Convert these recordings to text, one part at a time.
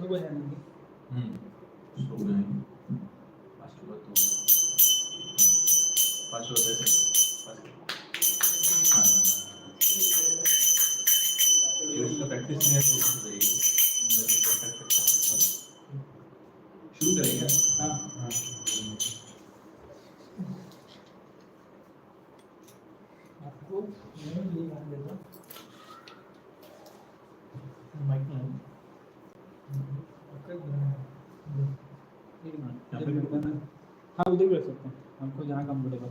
लोग जानेंगे स्लो जाएंगे फास्ट होगा तो फास्ट होता है हाँ ये उसका प्रैक्टिस नहीं है तो शुरू करेंगे हाँ आपको मैं ये ध्यान देता माइक में हाँ उधर भी रख सकते हैं हमको जहाँ कंफर्टेबल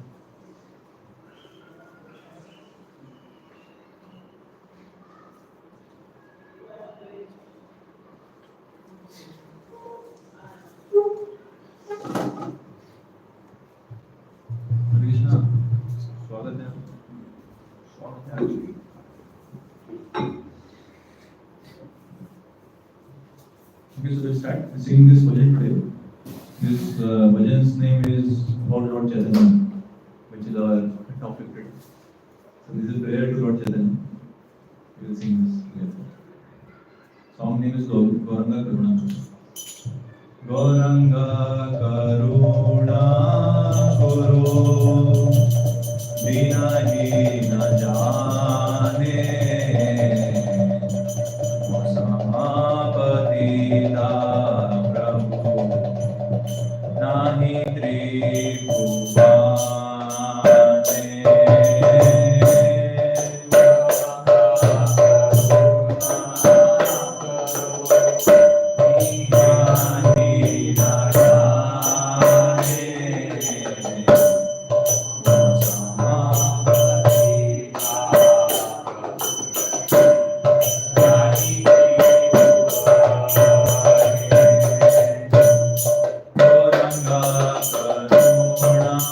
स्वागत है Okay, so let's start singing this bhajan today. This bhajan's name is about Lord Chaitanya, which is our topic today. So this is prayer to Lord Chaitanya. We will sing this together. Song name is Gauranga Karuna. Gauranga Karuna Guru Dina hi na jane Samapatita Prabhu Nahi Gauranga Karuna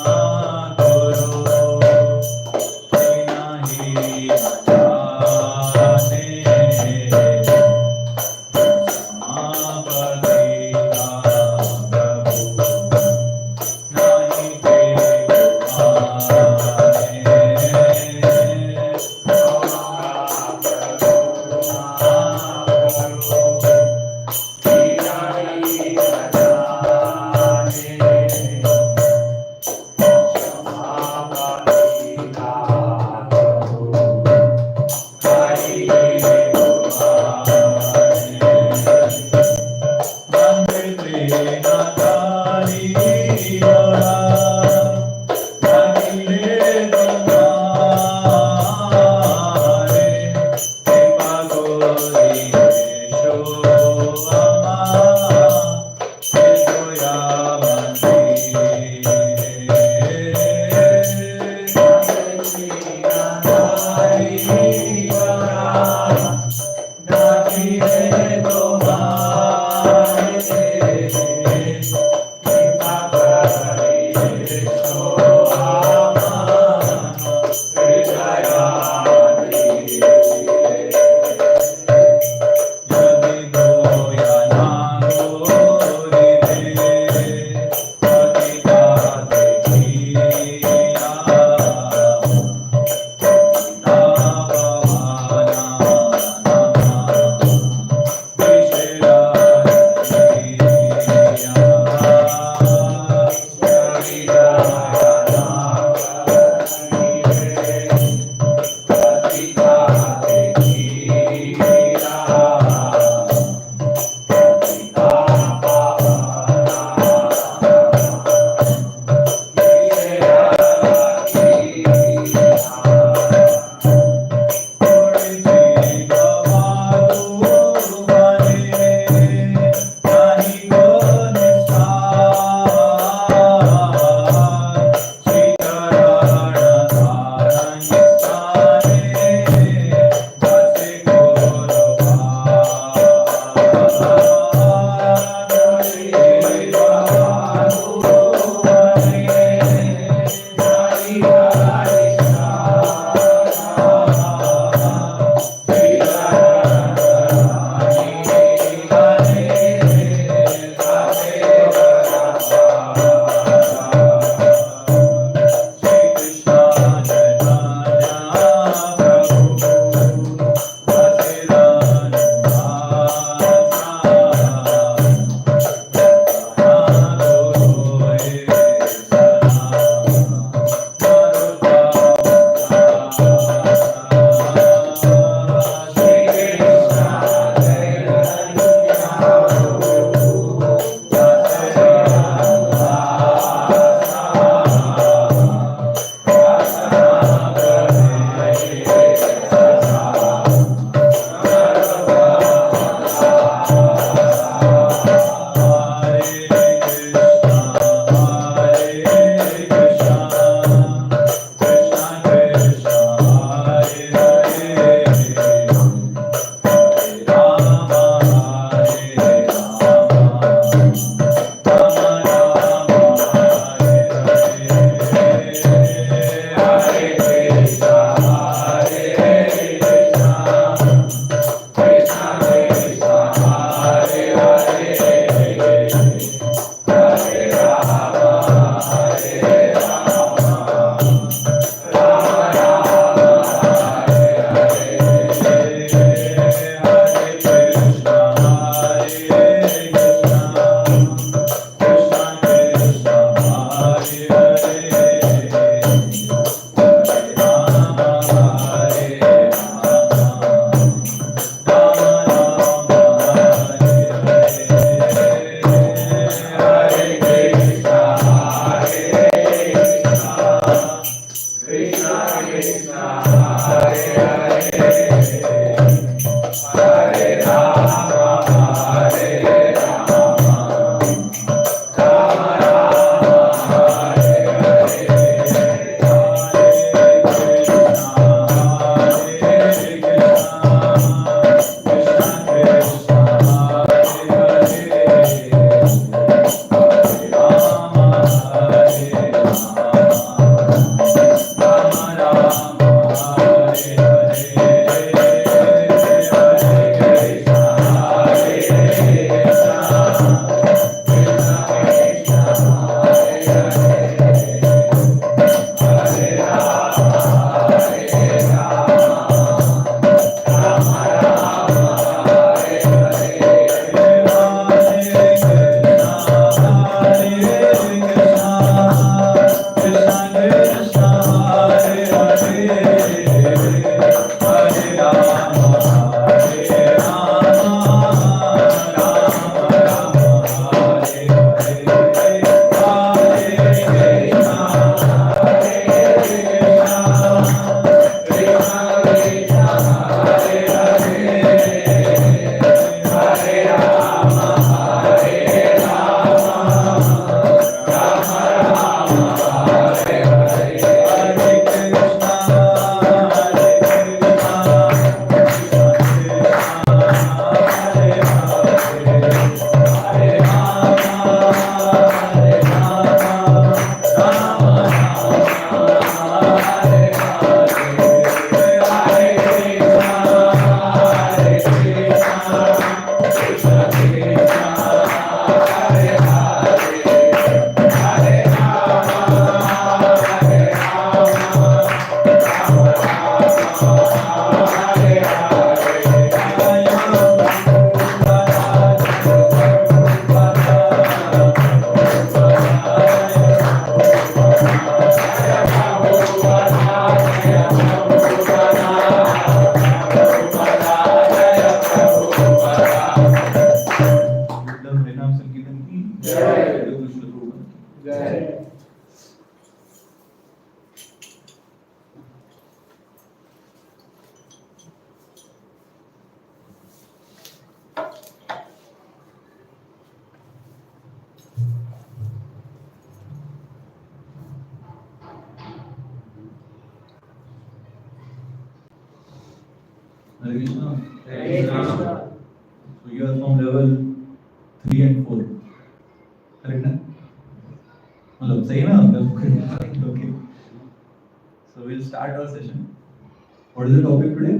Hare Krishna. Hare Krishna. So you are from level 3 and 4. Correct ना? मतलब सही है ना? Okay. So we'll start our session. What is the topic today?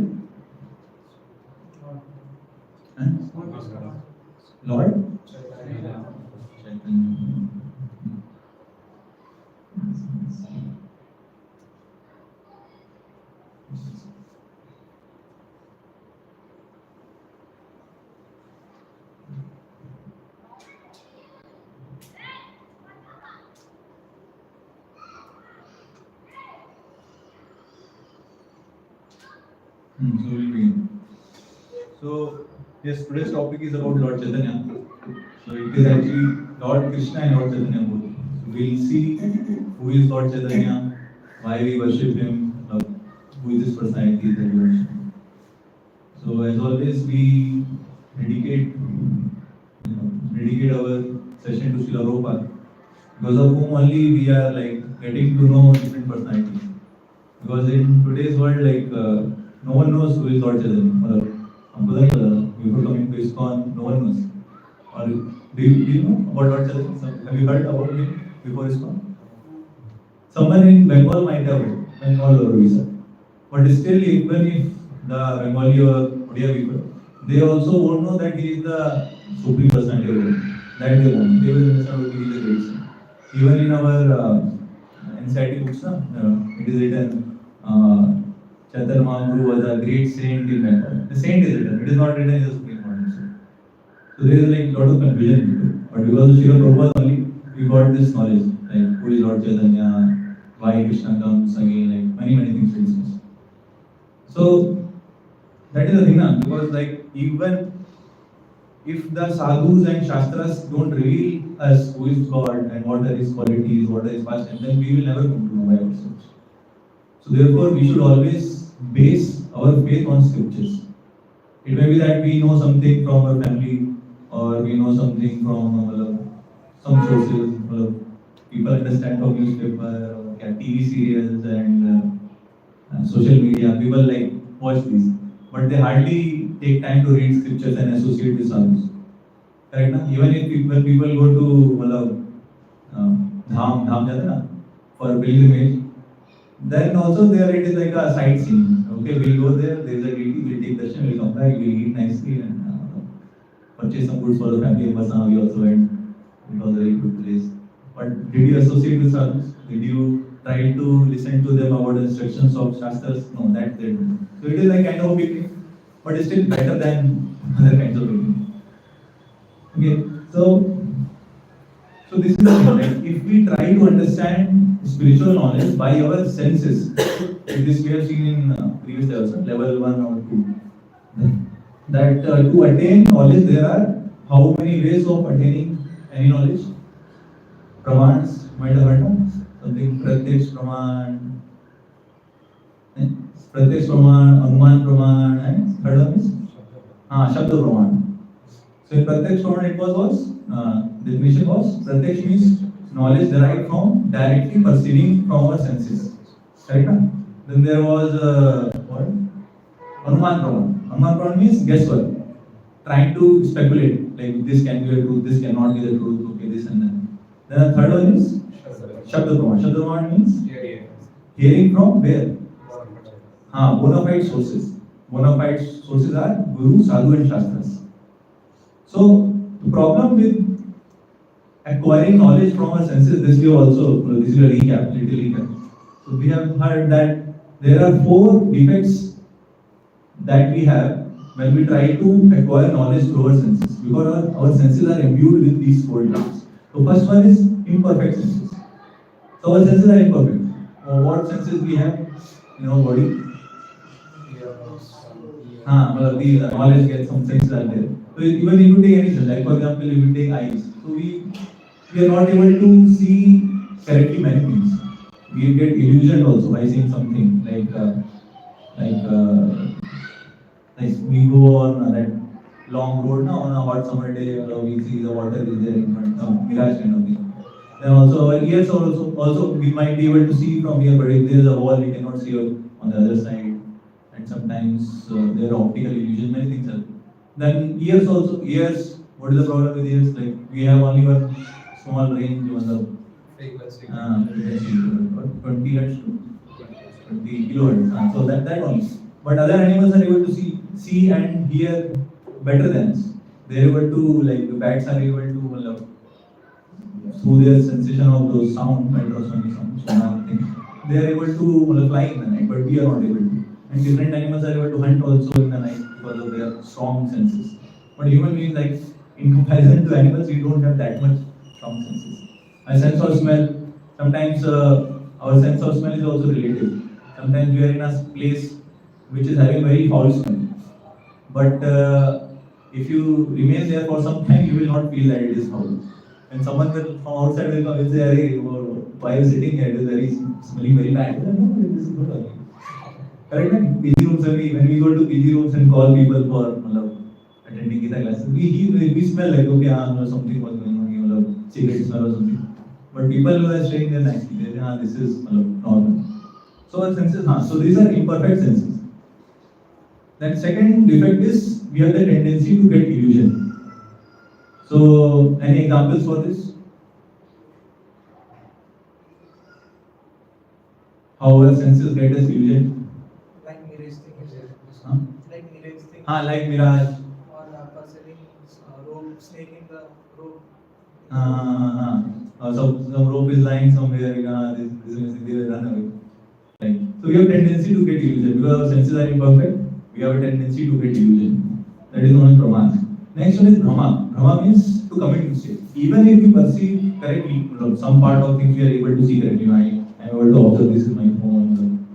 Lord Chaitanya. So we'll begin. So yes, today's topic is about Lord Chaitanya. So it is actually Lord Krishna and Lord Chaitanya both. So we'll see who is Lord Chaitanya, why we worship him, who is this personality that we worship. So as always, we dedicate our session to Srila Prabhupada, because of whom only we are getting to know different personalities. Because in today's world, no one knows who is Lord Chaitanya. हमको नहीं पता. Before coming to ISKCON, no one knows. Or do you know about Lord Chaitanya? Have you heard about him before ISKCON? Someone in Bengal might have heard, Bengal or Odisha. But still, even if the Bengali or Odia people, they also won't know that he is the supreme personality of God. That they won't. They will understand that he is a great saint. Even in our NCIT books, it is written Chaitanya Mahaprabhu was a great saint in Bengal. The saint is written. It is not written in the supreme personality. So there is a lot of confusion. But because of Srila Prabhupada only, we got this knowledge. Who is Lord Chaitanya, why Krishna comes again, many things to discuss. So that is the thing, because even if the sadhus and shastras don't reveal us who is God and what are his qualities, what are his past, then we will never come to know by ourselves. So therefore, we should always base our faith on scriptures. It may be that we know something from our family, or we know something from some sources. People understand from newspaper or TV serials and social media. People watch these, but they hardly take time to read scriptures and associate with sadhus. Correct na? Even if when people go to dham jata na, for pilgrimage, then also there it is like a sightseeing. Okay, we'll go there. There is a deity. We'll take darshan. We'll come back. We'll eat nicely and purchase some goods for the family members. We also went. It was a very good place. But did you associate with sadhus? Did you try to listen to them about the instructions of shastras? No, that's it. So it is like kind of a picnic, but it's still better than other kinds of picnic. Okay, so this is the thing. If we try to understand spiritual knowledge by our senses, this we have seen in previous levels, level 1 or 2, that to attain knowledge there are how many ways of attaining any knowledge? Pramans, might have heard of something, Pratyaksh Praman, Anuman Praman, and third one is Shabda Praman. So in Pratyaksh Praman it was definition was Pratyaksh means knowledge derived from directly perceiving from our senses. Correct? Then there was what? Anuman Praman. Anuman Praman means guesswork, trying to speculate like this can be the truth, this cannot be the truth, okay, this and that. Then the third one is Shabda Praman. Shabda Praman means hearing from where? Bona fide sources. Bona fide sources are Guru, Sadhu and Shastras. So the problem with acquiring knowledge from our senses, this is a recap, little recap. So we have heard that there are 4 defects that we have when we try to acquire knowledge through our senses, because our senses are imbued with these 4 defects. So first one is imperfect senses. So our senses are imperfect. What senses we have in our body? The knowledge gets some senses are there. So even if you take any sense, like for example, if you take eyes, so we are not able to see correctly many things. We get illusioned also by seeing something like like we go on that long road now on a hot summer day, we see the water is there in front, some mirage kind of thing. Then also our ears also we might be able to see from here, but if there is a wall, we cannot see on the other side. And sometimes there are optical illusions, many things are. Then ears also, ears. What is the problem with ears? Like we have only one small range on the frequency, 20 hertz to 20 kilohertz. So that only. But other animals are able to see and hear better than us. They are able to, like the bats are able to through their sensation of those sound, ultrasonic sound, sonar things, they are able to fly in the night, but we are not able to. And different animals are able to hunt also in the night because of their strong senses. But human beings, like in comparison to animals, we don't have that much strong senses. A sense of smell, sometimes our sense of smell is also relative. Sometimes we are in a place which is having very foul smell. But if you remain there for some time, you will not feel that it is foul. And someone will from outside will come and say, "Hey, why are you sitting here? It is very smelling very bad." No, this is good only. Correct? PG rooms, when we go to PG rooms and call people for attending Gita classes, we smell like okay, something was going on, cigarette smell or something. But people who are staying there nicely, they say, this is normal. So our senses, so these are imperfect senses. Then second defect is we have the tendency to get illusion. So any examples for this? How our senses get us illusion? Like mirage thing. Huh? Like mirage thing. Like mirage. Or perceiving rope, snake in the rope. So some rope is lying somewhere, this is missing, they will run away. Right. So we have tendency to get illusion because our senses are imperfect. We have a tendency to get illusion. That is known as pramad. Next one is Brahma. Brahma means to commit mistake. Even if you perceive correctly, some part of things we are able to see correctly. I am able to observe this in my phone.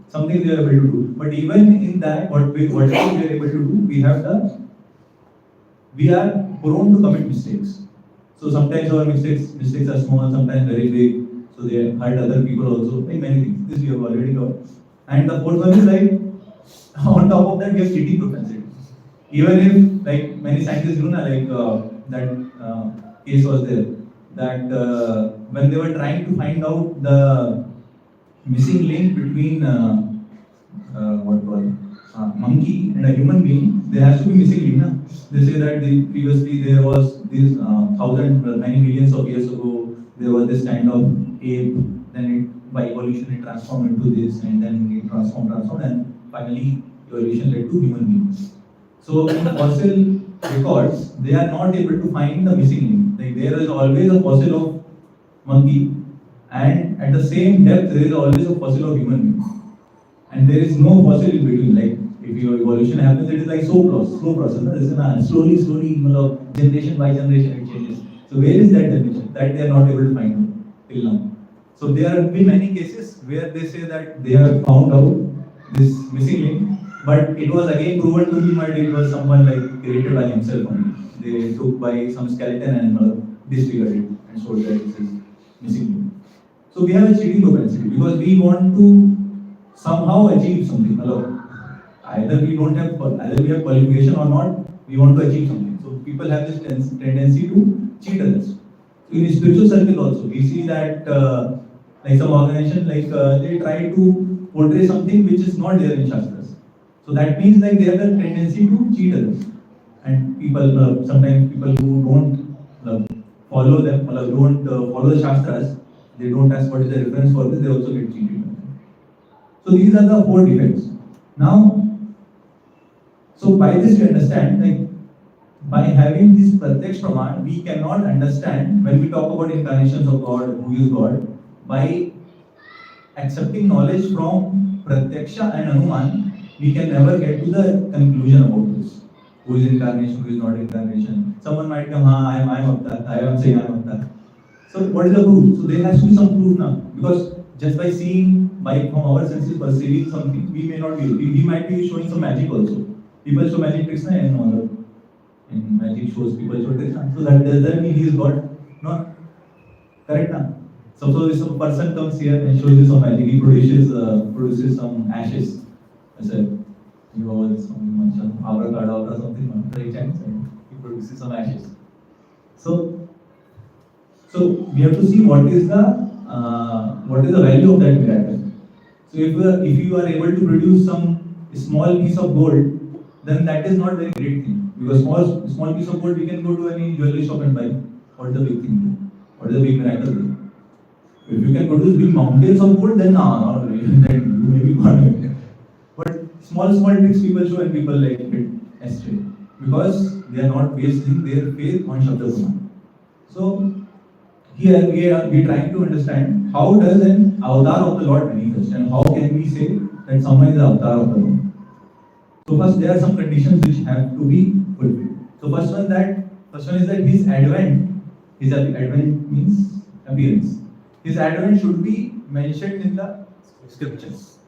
Something we are able to do. But even in that, whatever we are able to do, we are prone to commit mistakes. So sometimes our mistakes are small, sometimes very big. So they hurt other people also. Like many things. This we have already covered. And the fourth one is like on top of that we have cheating propensity. Even if like many scientists do that case was there that when they were trying to find out the missing link between monkey and a human being, there has to be missing link. Na? They say that previously there was this many millions of years ago there was this kind of ape, then by evolution it transformed into this, and then it transformed, and finally evolution led to human beings. So in fossil records, they are not able to find the missing link. Like there is always a fossil of monkey, and at the same depth there is always a fossil of human being, and there is no fossil in between. Like if your evolution happens, it is like slow process. Slowly, generation by generation it changes. So where is that generation? That they are not able to find out till now. So there have been many cases where they say that they have found out this missing link, but it was again proven to be that it was someone like created by himself only. They took by some skeleton and disfigured it and showed that this is missing link. So we have a cheating propensity because we want to somehow achieve something. Either we have qualification or not, we want to achieve something. So people have this tendency to cheat others. In spiritual circle also, we see that like some organization they try to portray something which is not there in Shastras. So that means like they have the tendency to cheat others. And people, sometimes people who don't follow them, don't follow the Shastras, they don't ask what is the reference for this, they also get cheated. So these are the 4 defects. Now, so by this we understand, like by having this Pratyaksh Praman, we cannot understand when we talk about incarnations of God, who is God, by accepting knowledge from Pratyaksha and Anuman, we can never get to the conclusion about this. Who is incarnation, who is not incarnation. Someone might come, I am Avtar, I am saying I am Avtar. So what is the proof? So there has to be some proof now. Because just by seeing, from our senses perceiving something, we may not be. We might be showing some magic also. People show magic tricks and all. In magic shows, people show tricks. So that does that mean he is God? No. Correct now? Suppose if a person comes here and shows you some magic, he produces some ashes. I said, he was some abracadabra or something, try chance, and he produces some ashes. So, so we have to see what is the value of that miracle. So if you are able to produce some small piece of gold, then that is not very great thing, because small piece of gold we can go to any jewelry shop and buy. What is the big thing? What is the big miracle? If you can produce big mountains of gold, then then you may be God. But small tricks people show and people like it astray, because they are not basing their faith on Shabda Brahman. So here we trying to understand how does an avatar of the Lord manifest, and how can we say that someone is the avatar of the Lord. So first there are some conditions which have to be fulfilled. So first one is that his advent means appearance. His advent should be mentioned in the scriptures.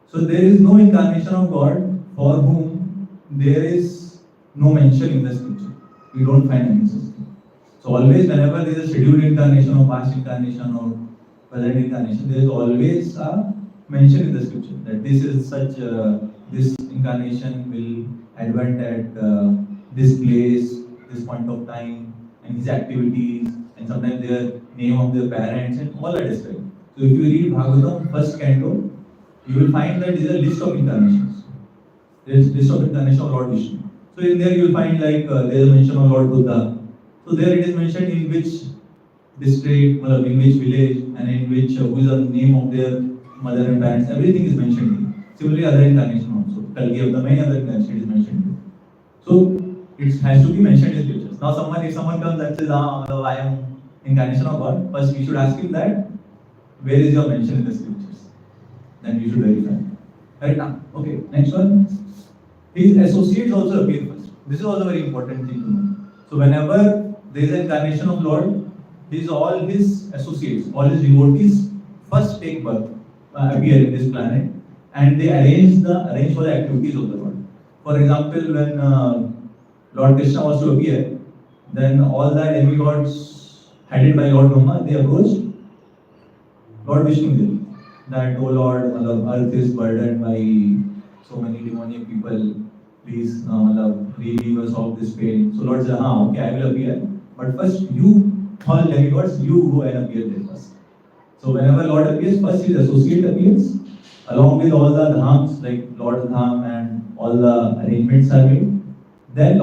So there is no incarnation of God for whom there is no mention in the scripture. We don't find any such thing. So always whenever there is a scheduled incarnation or past incarnation or present incarnation, there is always a mention in the scripture that this is this incarnation will advent at this place, this point of time, and his activities, and sometimes their name of their parents, and all are described. So if you read Bhagavatam first canto, you will find that there is a list of incarnations. There is a list of incarnation of Lord Vishnu. So in there you will find like there is a mention of Lord Buddha. So there it is mentioned in which district, in which village, and in which who is the name of their mother and parents. Everything is mentioned. Similarly, other incarnation also. Kalki of the many other incarnation is mentioned. So it has to be mentioned in scriptures. Now, if someone comes and says, I am incarnation of God, first we should ask him that where is your mention in the scriptures? Then we should verify. Right now, okay. Next one. His associates also appear first. This is also a very important thing to know. So whenever there is an incarnation of Lord, all his associates, all his devotees first take birth, appear in this planet, and they arrange for the activities of the Lord. For example, when Lord Krishna was to appear, then all the demigods headed by Lord Brahma, they approached Lord Vishnu that, oh Lord, earth is burdened by so many demonic people, please relieve us of this pain. So Lord said, okay, I will appear. But first you, all demigods, you go and appear there first. So whenever Lord appears, first his associate appears, along with all the dhams, like Lord Dham, and all the arrangements are made. Then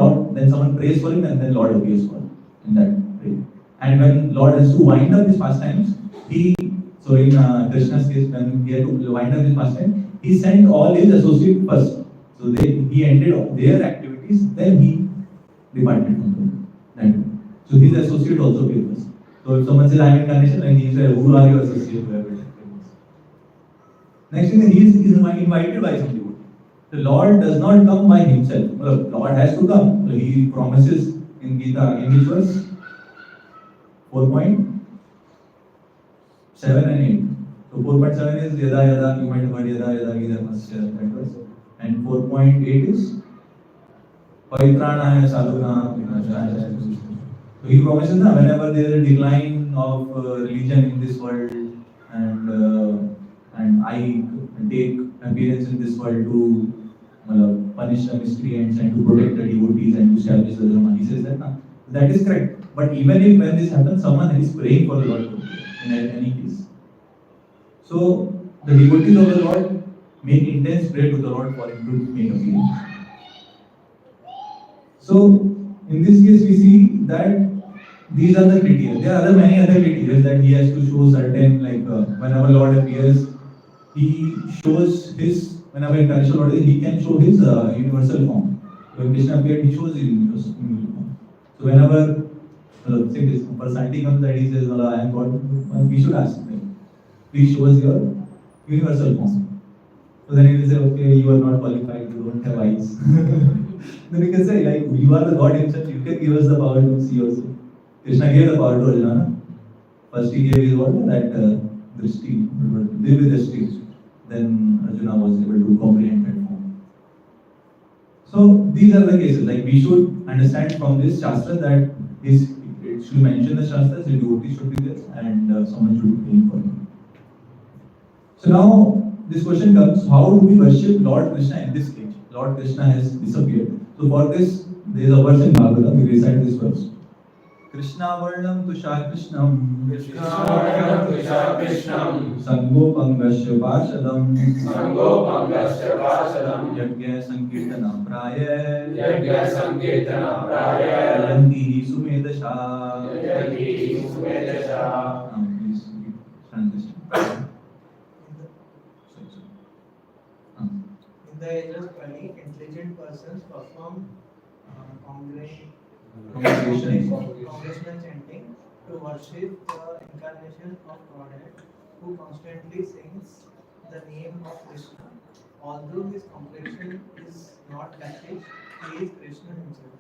someone prays for him, and then Lord appears for him in that prayer. And when Lord has to wind up his pastimes, so in Krishna's case, when he had to wind up his pastime, he sent all his associates first. So he ended their activities, then he departed from them. So his associate also came first. So if someone says, I am incarnation, then he says, who are your associates? Next thing, he is invited by some devotee. The Lord does not come by himself. Lord has to come. So he promises in Gita, in which verse? 4.7 and 8. So 4.7 is Yada Yada, you might have heard Yada Yada Gidharmasya, that verse. And 4.8 is Paritranaya Sadhuna Vinashaya. So he promises that whenever there is a decline of religion in this world, and I take appearance in this world to punish the miscreants and to protect the devotees and to establish the Dharma. He says that is correct. But even if when this happens, someone is praying for the Lord in any case. So the devotees of the Lord make intense prayer to the Lord for him to make appearance. So in this case we see that these are the criteria. There are many other criteria that he has to show certain, whenever Lord appears, he shows his, whenever incarnation Lord is, he can show his universal form. When Krishna appeared, he shows his universal form. So whenever, say this, personality comes that he says, I am God, we should ask him, please show us your universal form. So then he will say, okay, you are not qualified, you don't have eyes. Then we can say, you are the God himself, you can give us the power to see also. Krishna gave the power to Arjuna. First he gave his word that drishti, divya drishti. Then Arjuna was able to comprehend that form. So these are the cases. We should understand from this Shastra that it should mention the Shastras, the devotee should be there, and someone should be paying for him. So now this question comes: how do we worship Lord Krishna in this age? Lord Krishna has disappeared. So for this, there is a verse in Bhagavatam. We recite this verse. Krishna Varnam Tushar Krishnam Krishnavarnam Tushar Krishnam Sango Pangasya Parshadam Sango Pangasya Parshadam Yajna Sankirtana Praya Yajna Sankirtana Praya Yajanti Sumedasha. Yajati Sumedasha. Please translation. In the age of Kali, intelligent persons perform congregational chanting to worship the incarnation of Godhead, who constantly sings the name of Krishna. Although his complexion is not blackish, he is Krishna himself.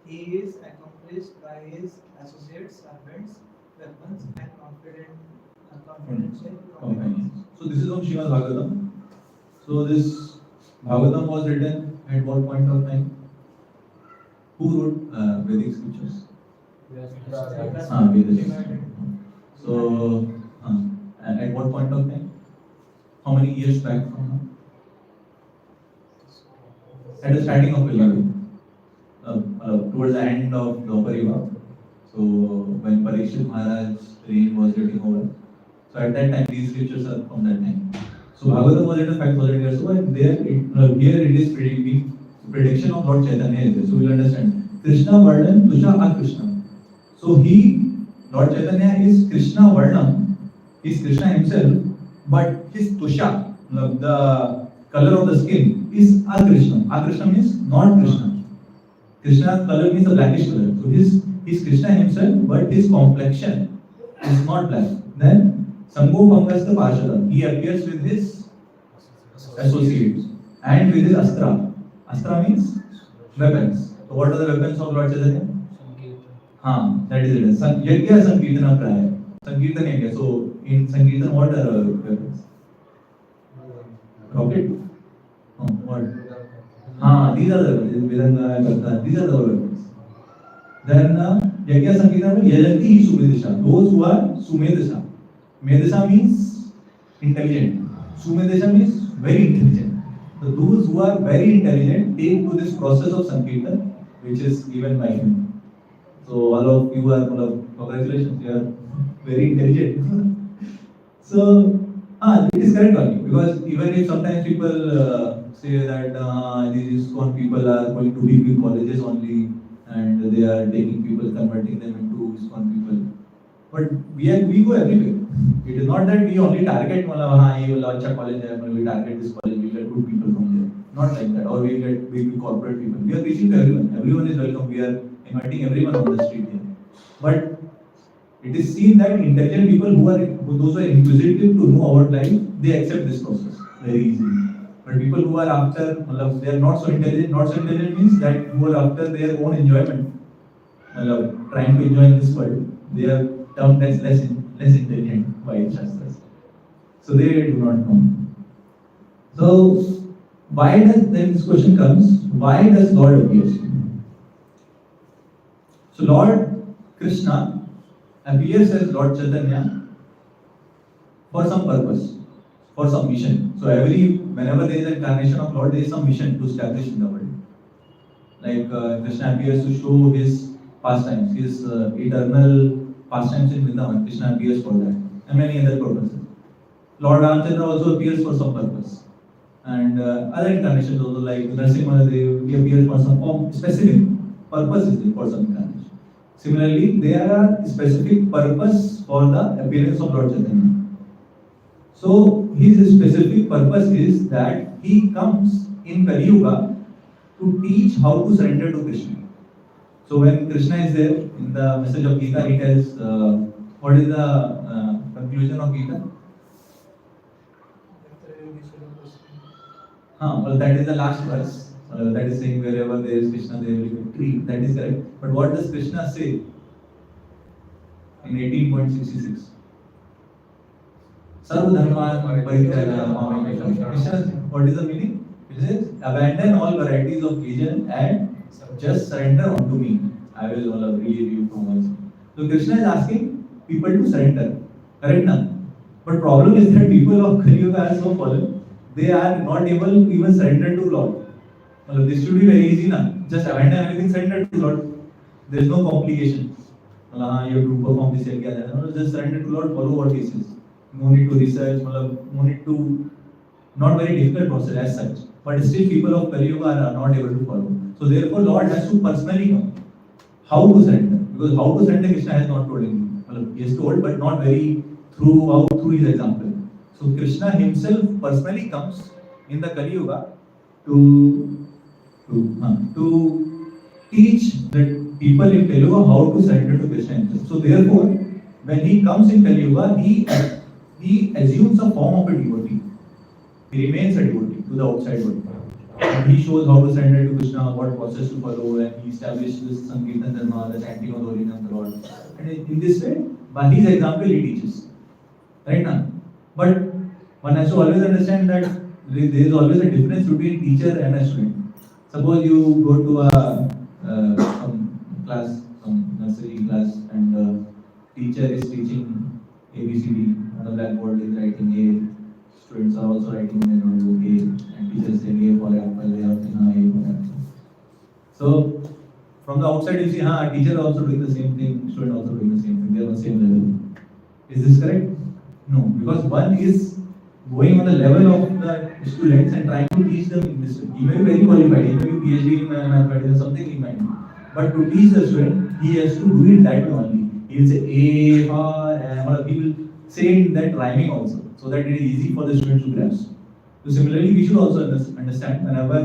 He is accomplished by his associates, servants, weapons, and confidential companions. So this is from Srimad Bhagavatam. So this Bhagavatam was written at what point of time? Who wrote Vedic scriptures? Vedas. So at what point of time? How many years back from now? At the starting of Pilgrimage, towards the end of Dwapara. So when Parikshit Maharaj's reign was getting over. So at that time, these scriptures are from that time. So Bhagavatam was written 5,000 years ago, and here it is predicting prediction of Lord Chaitanya is there. So we'll understand. Krishna Varnam Tusha Akrishna. So Lord Chaitanya is Krishna Varnam, is Krishna himself, but his Tusha, the color of the skin, is Akrishna. Akrishna means not Krishna. Krishna color means a blackish color. So he's Krishna himself, but his complexion is not black. Then Sambho Pangasta Parshada, he appears with his associates and with his Astra. Astra means weapons. So what are the weapons of Lord Chaitanya? That is it. Yajna Sankirtana Praya. Sankirtan Yajna. So in Sankirtan, what are weapons? Rocket? What? These are the weapons. These are the weapons. Then Yajna Sankirtana Yajanti Sumedasha. Those who are Sumedasha. Medasha means intelligent. Sumedasha means very intelligent. So those who are very intelligent take to this process of Sankirtan, which is given by him. So all of you are, congratulations, you are very intelligent. So it is correct only, because even if sometimes people say that these ISKCON people are going to big colleges only, and they are taking people, converting them into ISKCON people. But we go everywhere. It is not that we only target college, we target this college, we get good people from there. Not like that. Or we get big corporate people. We are reaching to everyone. Everyone is welcome. We are inviting everyone on the street here. But it is seen that intelligent people those who are inquisitive to know about life, they accept this process very easily. But people who are after, they are not so intelligent. Not so intelligent means that who are after their own enjoyment, trying to enjoy in this world, they are termed as less intelligent by Shastras. So they do not know. So then this question comes, why does Lord appear? So Lord Krishna appears as Lord Chaitanya for some purpose, for some mission. So whenever there is an incarnation of Lord, there is some mission to establish in the world. Like Krishna appears to show his pastimes, his eternal pastimes in Vrindavan. Krishna appears for that, and many other purposes. Lord Ramchandra also appears for some purpose, and other incarnations also, like Narasimha, he appears for some specific purpose is there for some incarnation. Similarly, there are specific purpose for the appearance of Lord Chaitanya. So his specific purpose is that he comes in Kali Yuga to teach how to surrender to Krishna. So when Krishna is there in the message of Gita, he tells what is the conclusion of Gita? Well, that is the last verse. That is saying wherever there is Krishna, there will be victory. That is correct. But what does Krishna say in 18.66? Sarvadharman Parityaga. Krishna, what is the meaning? It says, abandon all varieties of religion and just surrender unto me. I will relieve you from all sin. So So Krishna is asking people to surrender. Correct now? But problem is that people of Kali Yuga are so fallen, they are not able to even surrender to Lord. This should be very easy now. Just abandon everything, surrender to Lord. There is no complication. You have to perform this and that. No, just surrender to Lord, follow what He says. No need to research, no need to, not very difficult process as such. But still people of Kali Yuga are not able to follow. So therefore Lord has to personally come. How to surrender? Because how to surrender Krishna has not told him. He has told, but not very through his example. So Krishna himself personally comes in the Kali Yuga to teach the people in Kali Yuga how to surrender to Krishna himself. So therefore, when he comes in Kali Yuga, he assumes a form of a devotee. He remains a devotee to the outside world. And he shows how to surrender to Krishna, what process to follow, and he establishes this Sankirtan Dharma, the chanting of the holy name of the Lord. And in this way, by his example, he teaches. Right now? But one has to always understand that there is always a difference between teacher and a student. Suppose you go to some class, some nursery class, and the teacher is teaching ABCD, on the blackboard is writing A, students are also writing in the notebook A, and teacher is saying A for apple, A for apple. So, from the outside you see, teacher also doing the same thing, student also doing the same thing, they are on the same level. Is this correct? No, because one is going on the level of the students and trying to teach them English. He may be very qualified, he may be PhD in mathematics or something he might be. But to teach the student, he has to do it that way only. He will say A, or he will say in that rhyming also, so that it is easy for the students to grasp. So similarly, we should also understand whenever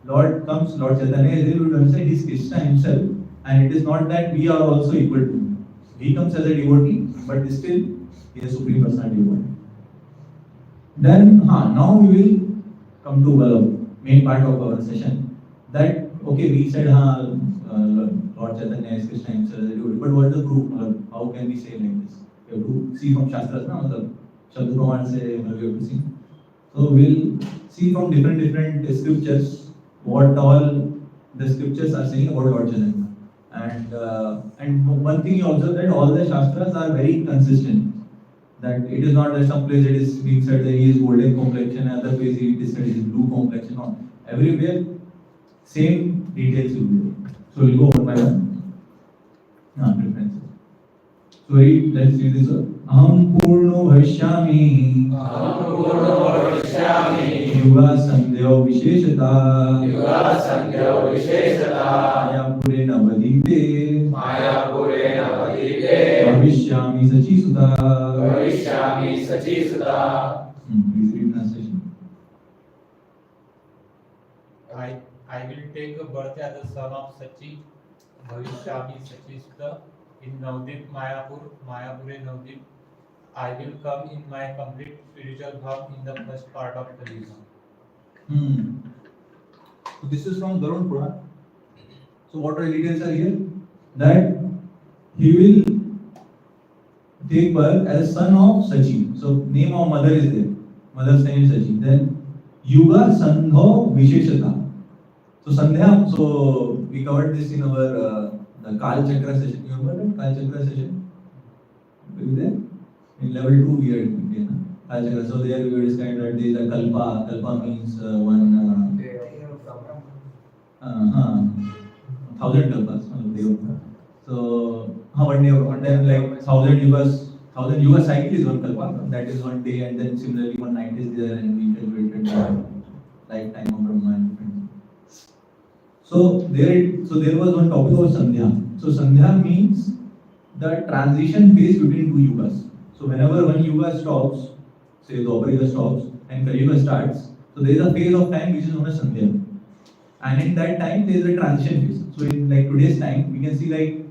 Lord comes, Lord Chaitanya is able to understand he is Krishna himself, and it is not that we are also equal to him. He comes as a devotee, but still he is Supreme Personality of God. Then, now we will come to the main part of our session. That, okay, we said, Lord Chaitanya is Krishna himself as a devotee, but what is the proof? How can we say like this? We have to see from Shastras, Shabd Praman se we have to see. So we'll see from different scriptures what all the scriptures are saying about Lord Chaitanya. And one thing you observe that all the Shastras are very consistent. That it is not that some place it is being said that he is golden complexion, other place it is said he is blue complexion. No. Everywhere, same details will be there. So we'll go one by one. Preferences. So let's read this one. Aham purno bhavishyami. Aham purno bhavishyami. Yuga sandhyo visheshata. Yuga sandhyo visheshata. Mayapure navadite. Mayapure navadite. Bhavishyami sachisuta. Bhavishyami sachisuta. Please read translation. I will take a birth as the son of Sachi, Bhavishyami Sachisuta, in Navdip Mayapur, Mayapure Navdip. I will come in my complete spiritual bhav in the first part of the Yuga. So this is from Garud Puran. So what are the details are here? That he will take birth as son of Sachi. So name of mother is there. Mother's name is Sachi. Then Yuga Sandho Visheshata. So Sandhya, so we covered this in our the Kal Chakra session. You remember that Kal Chakra session? Were you there? In level 2 we are Kal Chakra. So there we were described that there is a Kalpa. Kalpa means one 1000 Kalpas. So one day, like 1000 yugas cycle is one Kalpa. That is one day, and then similarly one night is there, and we calculated the lifetime of Brahma and different. So there was one topic of Sandhya. So Sandhya means the transition phase between two yugas. So whenever one yuga stops, say Dwapar Yuga stops and Kali Yuga starts, so there is a phase of time which is known as Sandhya. And in that time there is a transition phase. So in like today's time, we can see like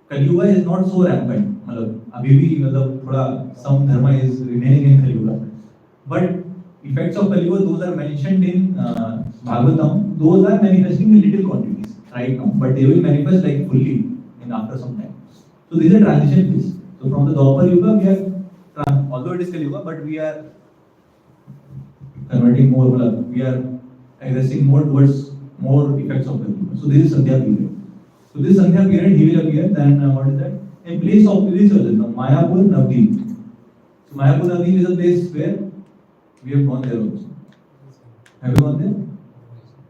Kali Yuga is not so rampant. Abhi bhi some dharma is remaining in Kali Yuga. But effects of Kali Yuga, those are mentioned in Bhagavatam. Those are manifesting in little quantities right now, but they will manifest like fully in after some time. So this is a transition phase. So from the Dwapar Yuga, we are, although it is Kali Yuga, but we are converting more, we are aggressing more towards more effects of Kali Yuga. So this is Sandhya period. So this Sandhya period, he will appear. Then what is that? in place of this Mayapur Navdeep. So Mayapur Navdeep is a place where we have gone there also. Have you gone there?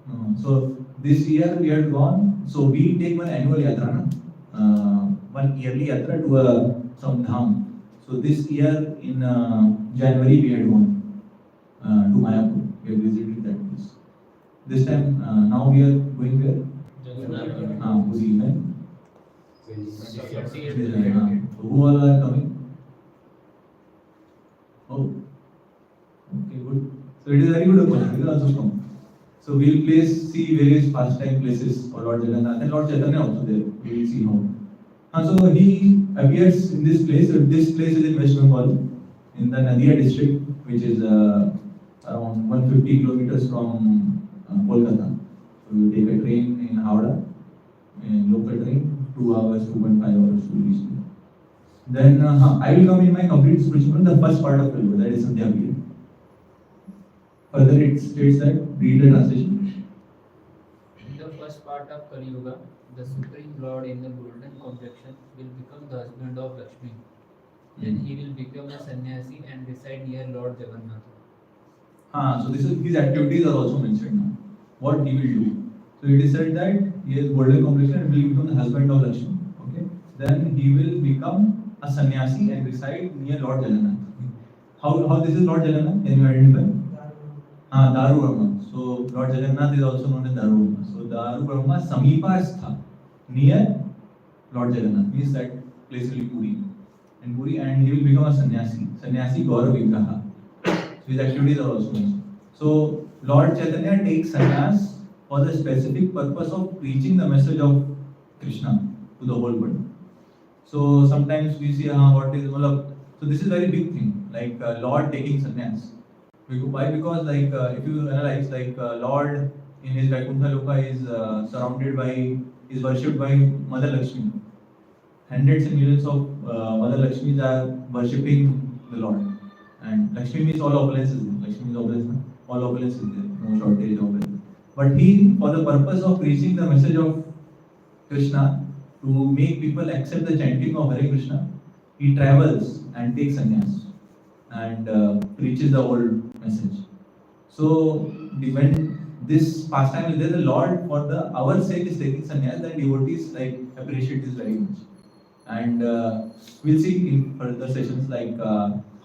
No. So this year we had gone. So we take one annual yatra, na? One yearly yatra to some dham. So this year in January we had gone to Mayapur. We have visited that place. This time now we are going where? Puri, right? So who all are coming? Oh, okay, good. So it is very good opportunity. You will also come. So we will see various pastime places for Lord Jagannath and Lord Chaitanya also there. We will see how. So he appears in this place. So this place is in West Bengal, in the Nadia district, which is around 150 kilometers from Kolkata. So you take a train in Howrah, in local train, 2 hours, 2.5 hours to reach there. Then I will come in my complete spiritual, the first part of Kalpa, that is Sandhya period. Further it states that, read the translation. In the first part of Kali Yuga, the Supreme Lord in the golden complexion will become the husband of Lakshmi. Then he will become a sannyasi and reside near Lord Jagannath. So his activities are also mentioned now. What he will do. So it is said that he has golden complexion and will become the husband of Lakshmi. Okay. Then he will become a sannyasi and reside near Lord Jagannath. How this is Lord Jagannath? Can you identify? Daru Brahma. So Lord Jagannath is also known as Daru Brahma. So Daru Brahma Samipastha, near Lord Jagannath, means that place will be Puri. In Puri, and he will become a sannyasi. Sannyasi Gaurav Vigraha. So his activities are also mentioned. So Lord Chaitanya takes sannyas for the specific purpose of preaching the message of Krishna to the whole world. So sometimes we see what is, so this is a very big thing, like Lord taking sannyas. Why? Because like if you analyze, like Lord in his Vaikuntha Loka is surrounded by, is worshipped by Mother Lakshmi. Hundreds and millions of Mother Lakshmis are worshipping the Lord. And Lakshmi means all opulence is there. Lakshmi is opulence, all opulence is there, no shortage of opulence. But he, for the purpose of preaching the message of Krishna, to make people accept the chanting of Hare Krishna, he travels and takes sannyas and preaches the whole message. So when this pastime is there, the Lord for the our sake is taking sannyas, and devotees like appreciate this very much. And we'll see in further sessions like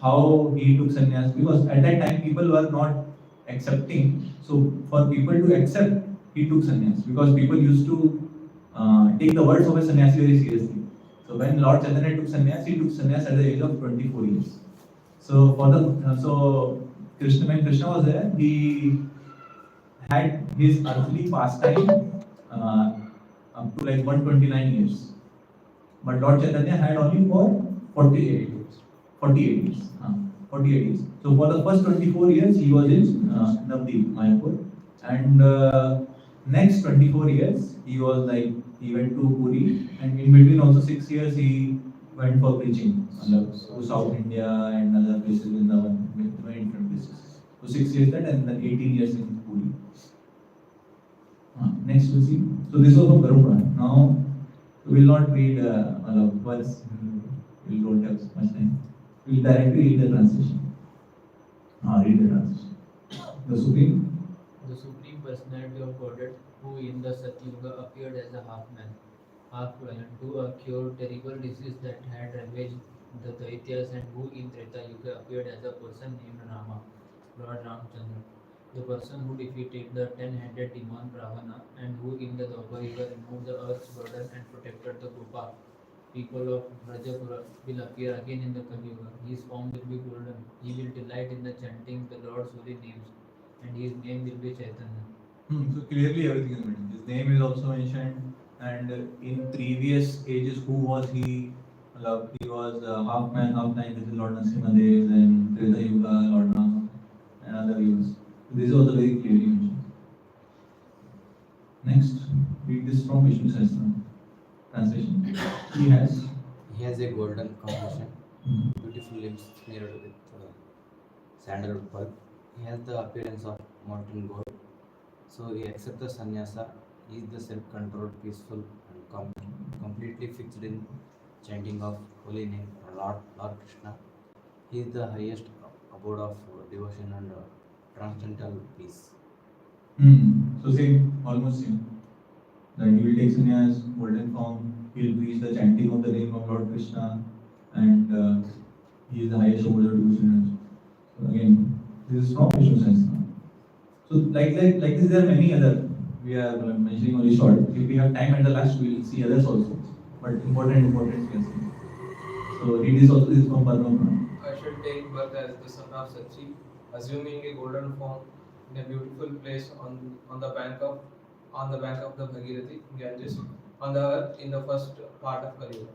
how he took sannyas, because at that time people were not accepting. So for people to accept, he took sannyas, because people used to take the words of a sannyasi very seriously. So when Lord Chaitanya took sannyas, he took sannyas at the age of 24 years. So for the Krishna, when Krishna was there, he had his earthly pastime up to like 129 years. But Lord Chaitanya had only for 48 years. 48 years. 48 years. So for the first 24 years, he was in Navdeep, Mayapur. And next 24 years, he was like, he went to Puri. And in between also 6 years, he went for preaching to South India and other places in the very different places. So 6 years that, and then 18 years in Puri. Next we'll see. So this was from Garuda. Now we will not read words. We don't have much time. We will directly read the translation. Read the translation. The Supreme Personality of Godhead, who in the Satyuga appeared as a half man, half lion, to cure terrible disease that had ravaged the Daityas, and who in Treta Yuga appeared as a person named Rama, Lord Ramchandra, the person who defeated the 10-headed demon Ravana, and who in the Dwapar Yuga removed the earth's burden and protected the Gopa people of Brajapura, will appear again in the Kali Yuga. His form will be golden. He will delight in the chanting the Lord's holy names, and his name will be Chaitanya. So clearly everything is mentioned. His name is also mentioned, and in previous ages, who was he? He was half man, half nine. This is Lord Nrsimhadev, then Treta Yuga, Lord Rama, and other yugas. So this is also very clearly mentioned. Next, read this from Vishnu Sahasranam. Translation. He has a golden complexion, beautiful limbs smeared with sandalwood pulp. He has the appearance of molten gold. So he accepts the sannyasa. He is the self-controlled, peaceful, and completely fixed in chanting of holy name, Lord Krishna. He is the highest abode of devotion and transcendental peace. So same, almost same. That he will take sannyas, golden form, he will preach the chanting of the name of Lord Krishna, and he is the highest abode of devotion. So again, this is from Vishnu Sahasranam. So like this, there are many other. We are mentioning only short. If we have time at the last, we will see others also. But important we can see. So read this also. This is from Padma. I shall take birth as the son of Sachi, assuming a golden form in a beautiful place on the bank of the Bhagirathi Ganges on the earth in the first part of Kali Yuga.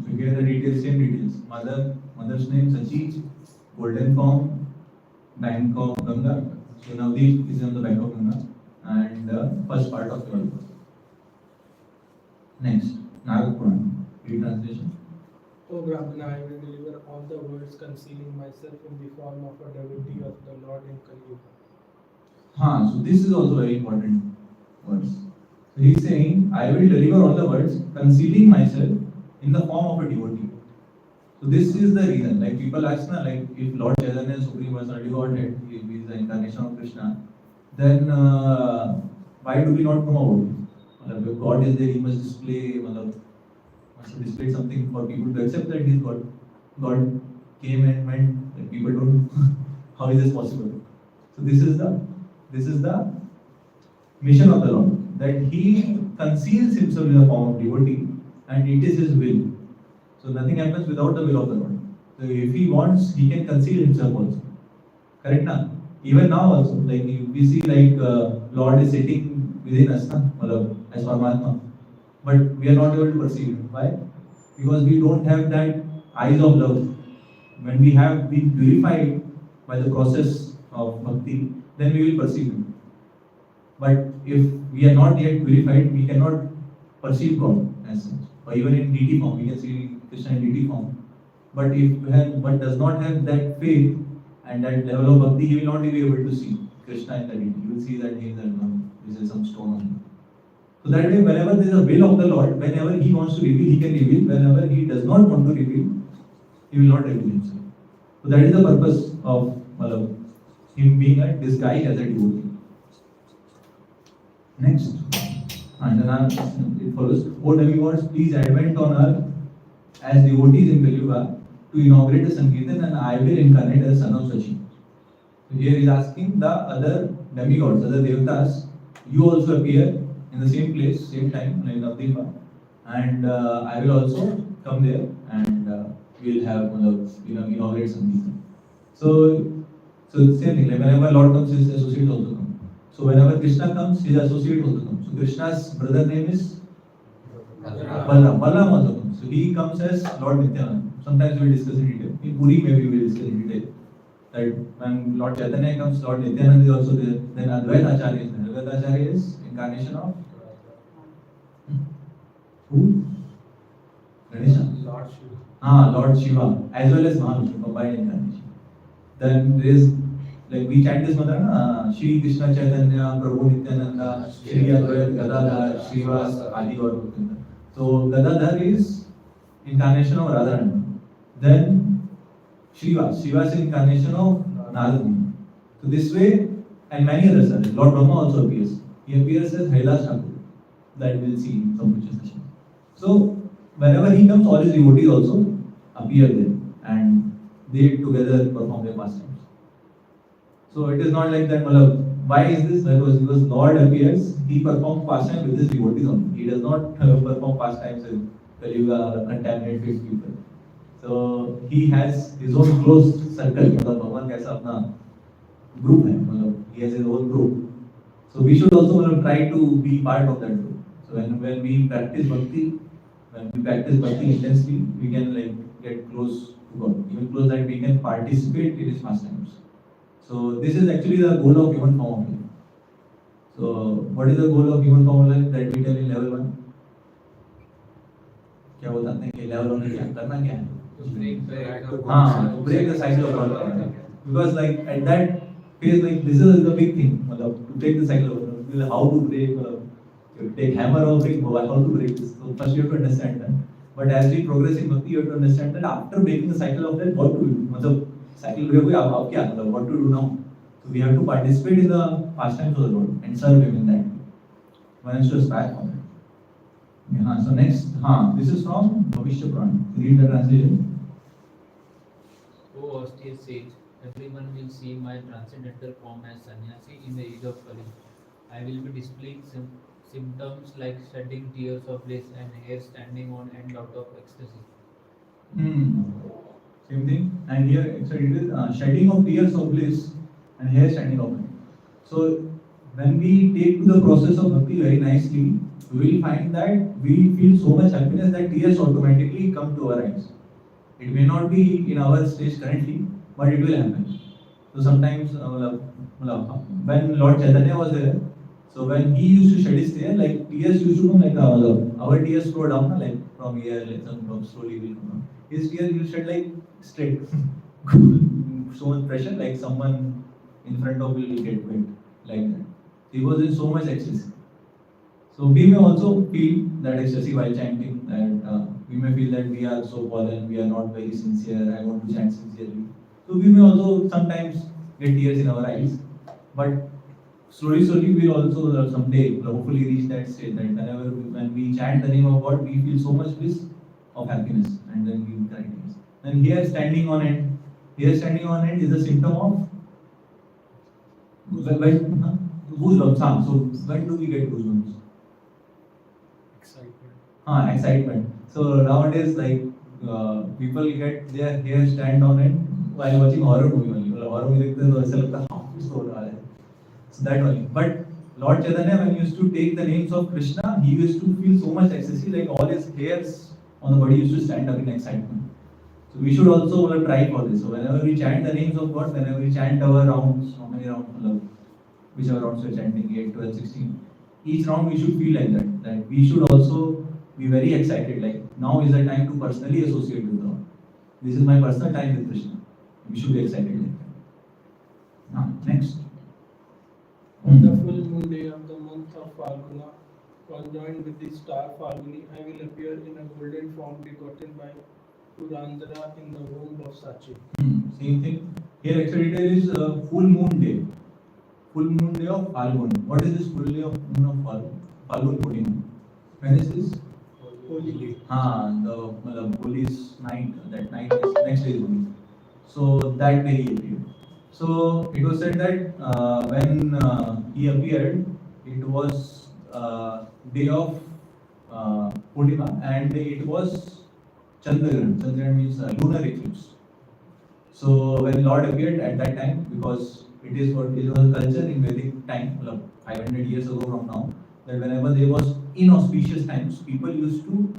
So here the details, same details. Mother's name Sachi, golden form, bank of Ganga. So now this is on the bank of Ganga, and the first part of Kali Yuga. Next, Nagak Purana, retranslation. O Brahmana, I will deliver all the words concealing myself in the form of a devotee of the Lord in Kali Yuga. So this is also very important words. So he is saying, I will deliver all the words concealing myself in the form of a devotee. So this is the reason. Like people ask, like if Lord Chaitanya is Supreme Personality Godhead, he is the incarnation of Krishna, then why do we not promote? If God is there, he must display something for people to accept that he is God. God came and went, like people don't. How is this possible? So this is the mission of the Lord, that he conceals himself in the form of devotee, and it is his will. So nothing happens without the will of the Lord. So if he wants, he can conceal himself also. Correct na? Even now also, like if we see Lord is sitting within us, as Paramatma, but we are not able to perceive it. Why? Because we don't have that eyes of love. When we have been purified by the process of bhakti, then we will perceive it. But if we are not yet purified, we cannot perceive God as such. Or even in deity form, we can see Krishna in deity form. But if one does not have that faith and that level of bhakti, he will not be able to see Krishna in the deity. You will see that this is some stone on him. So that way, whenever there is a will of the Lord, whenever he wants to reveal, he can reveal. Whenever he does not want to reveal, he will not reveal himself. So that is the purpose of him being a disguise as a devotee. Next, and then it follows. O demigods, please advent on earth as devotees in Kali Yuga to inaugurate the Sankirtan, and I will incarnate as son of Sachi. So here he is asking the other demigods, other devatas, you also appear in the same place, same time, in Navadvipa, and I will also come there, and we will have inaugurate Sankirtan. So same thing. Like whenever Lord comes, his associates also come. So whenever Krishna comes, his associate also comes. So Krishna's brother name is Balaram. Balaram also comes. So he comes as Lord Nityananda. Sometimes we will discuss in detail. In Puri, maybe we will discuss in detail. That when Lord Chaitanya comes, Lord Nityananda is also there. Then Advaita Acharya is there. Advaita Acharya is incarnation of who? Ganesha. Lord Shiva. Lord Shiva, as well as Mahavishnu, combined incarnation. Then there is, like we chant this mantra, Shri Krishna Chaitanya, Prabhu Nityananda, Shri Advaita Gadadhar, Srivas, Adi Gaur. So Gadadhar is incarnation of Radharani. Then Srivas is incarnation of Narada. So this way, and many others are there. Lord Brahma also appears. He appears as Hailas Thakur. That we will see in some future sessions. So whenever he comes, all his devotees also appear there, and they together perform their pastimes. So it is not like that. Why is this? Because Lord appears, he performs pastimes with his devotees only. He does not perform pastimes with Kali Yuga contaminated people. So he has his own close circle. Bhagwan kaisa apna group hai. He has his own group. So we should also try to be part of that group. So when we practice bhakti, intensely, we can get close to God. Even close that we can participate in his pastimes. So this is actually the goal of human form of life. So what is the goal of human form of life that we tell in level 1? क्या बताते हैं कि level 1 में क्या करना क्या है? To break the cycle of God. Because at that phase, this is the big thing. To break the cycle of God. How to break? Take hammer or break? How to break this? So first you have to understand that. But as we progress in bhakti, you have to understand that after breaking the cycle of death, what to do? मतलब cycle break हुई अब क्या मतलब what to do now? So we have to participate in the pastimes of the Lord and serve Him in that. One has to aspire for that. Yeah, so next, this is from Bhavishya Puran. Read the translation. O austere sage, everyone will see my transcendental form as sannyasi in the age of Kali. I will be displaying symptoms like shedding tears of bliss and hair standing on end out of ecstasy. Same thing. And here actually it is shedding of tears of bliss and hair standing on it. So when we take to the process of bhakti very nicely, we will find that we feel so much happiness that tears automatically come to our eyes. It may not be in our stage currently, but it will happen. So sometimes when Lord Chaitanya was there, so when he used to shed his tears, like tears used to come like our tears flow down, like from here, like some slowly will come down. His tears used to shed like straight, so much pressure, like someone in front of will get wet, like that. He was in so much ecstasy. So we may also feel that ecstasy while chanting, that we may feel that we are so fallen, we are not very sincere, I want to chant sincerely. So we may also sometimes get tears in our eyes, but slowly we will also someday hopefully reach that state that when we chant the name of God, we feel so much bliss of happiness, and then we cry tears. Then here standing on end is a symptom of goosebumps. So when do we get goosebumps? Excitement. So nowadays, like people get their hair stand on it while watching horror movie only. Horror movie देखते हैं तो ऐसा लगता है कुछ तो होने वाला है. So that only. But Lord Chaitanya, when he used to take the names of Krishna, he used to feel so much ecstasy, like all his hairs on the body used to stand up in excitement. So we should also try for this. So whenever we chant the names of God, whenever we chant our rounds, how many rounds? Whichever rounds we are chanting, 8, 12, 16. Each round we should feel like that. That we should also be very excited. Like now is the time to personally associate with God. This is my personal time with Krishna. We should be excited like that. Next. On the full moon day of the month of Falguna, conjoined with the star Falguni, I will appear in a golden form begotten by Purandara in the womb of Sachi. Same thing. Here actually it is full moon day. Full moon day of Falgun. What is this full day of moon of Falgun? Falgun Purnima. When is this? Holy. The Holi's night. That night is next day is Holi. So that day he appeared. So it was said that when he appeared, it was day of Purnima, and it was Chandragram. Chandragram means lunar eclipse. So when Lord appeared at that time, because it was a culture in Vedic time, 500 years ago from now, that whenever there was inauspicious times, people used to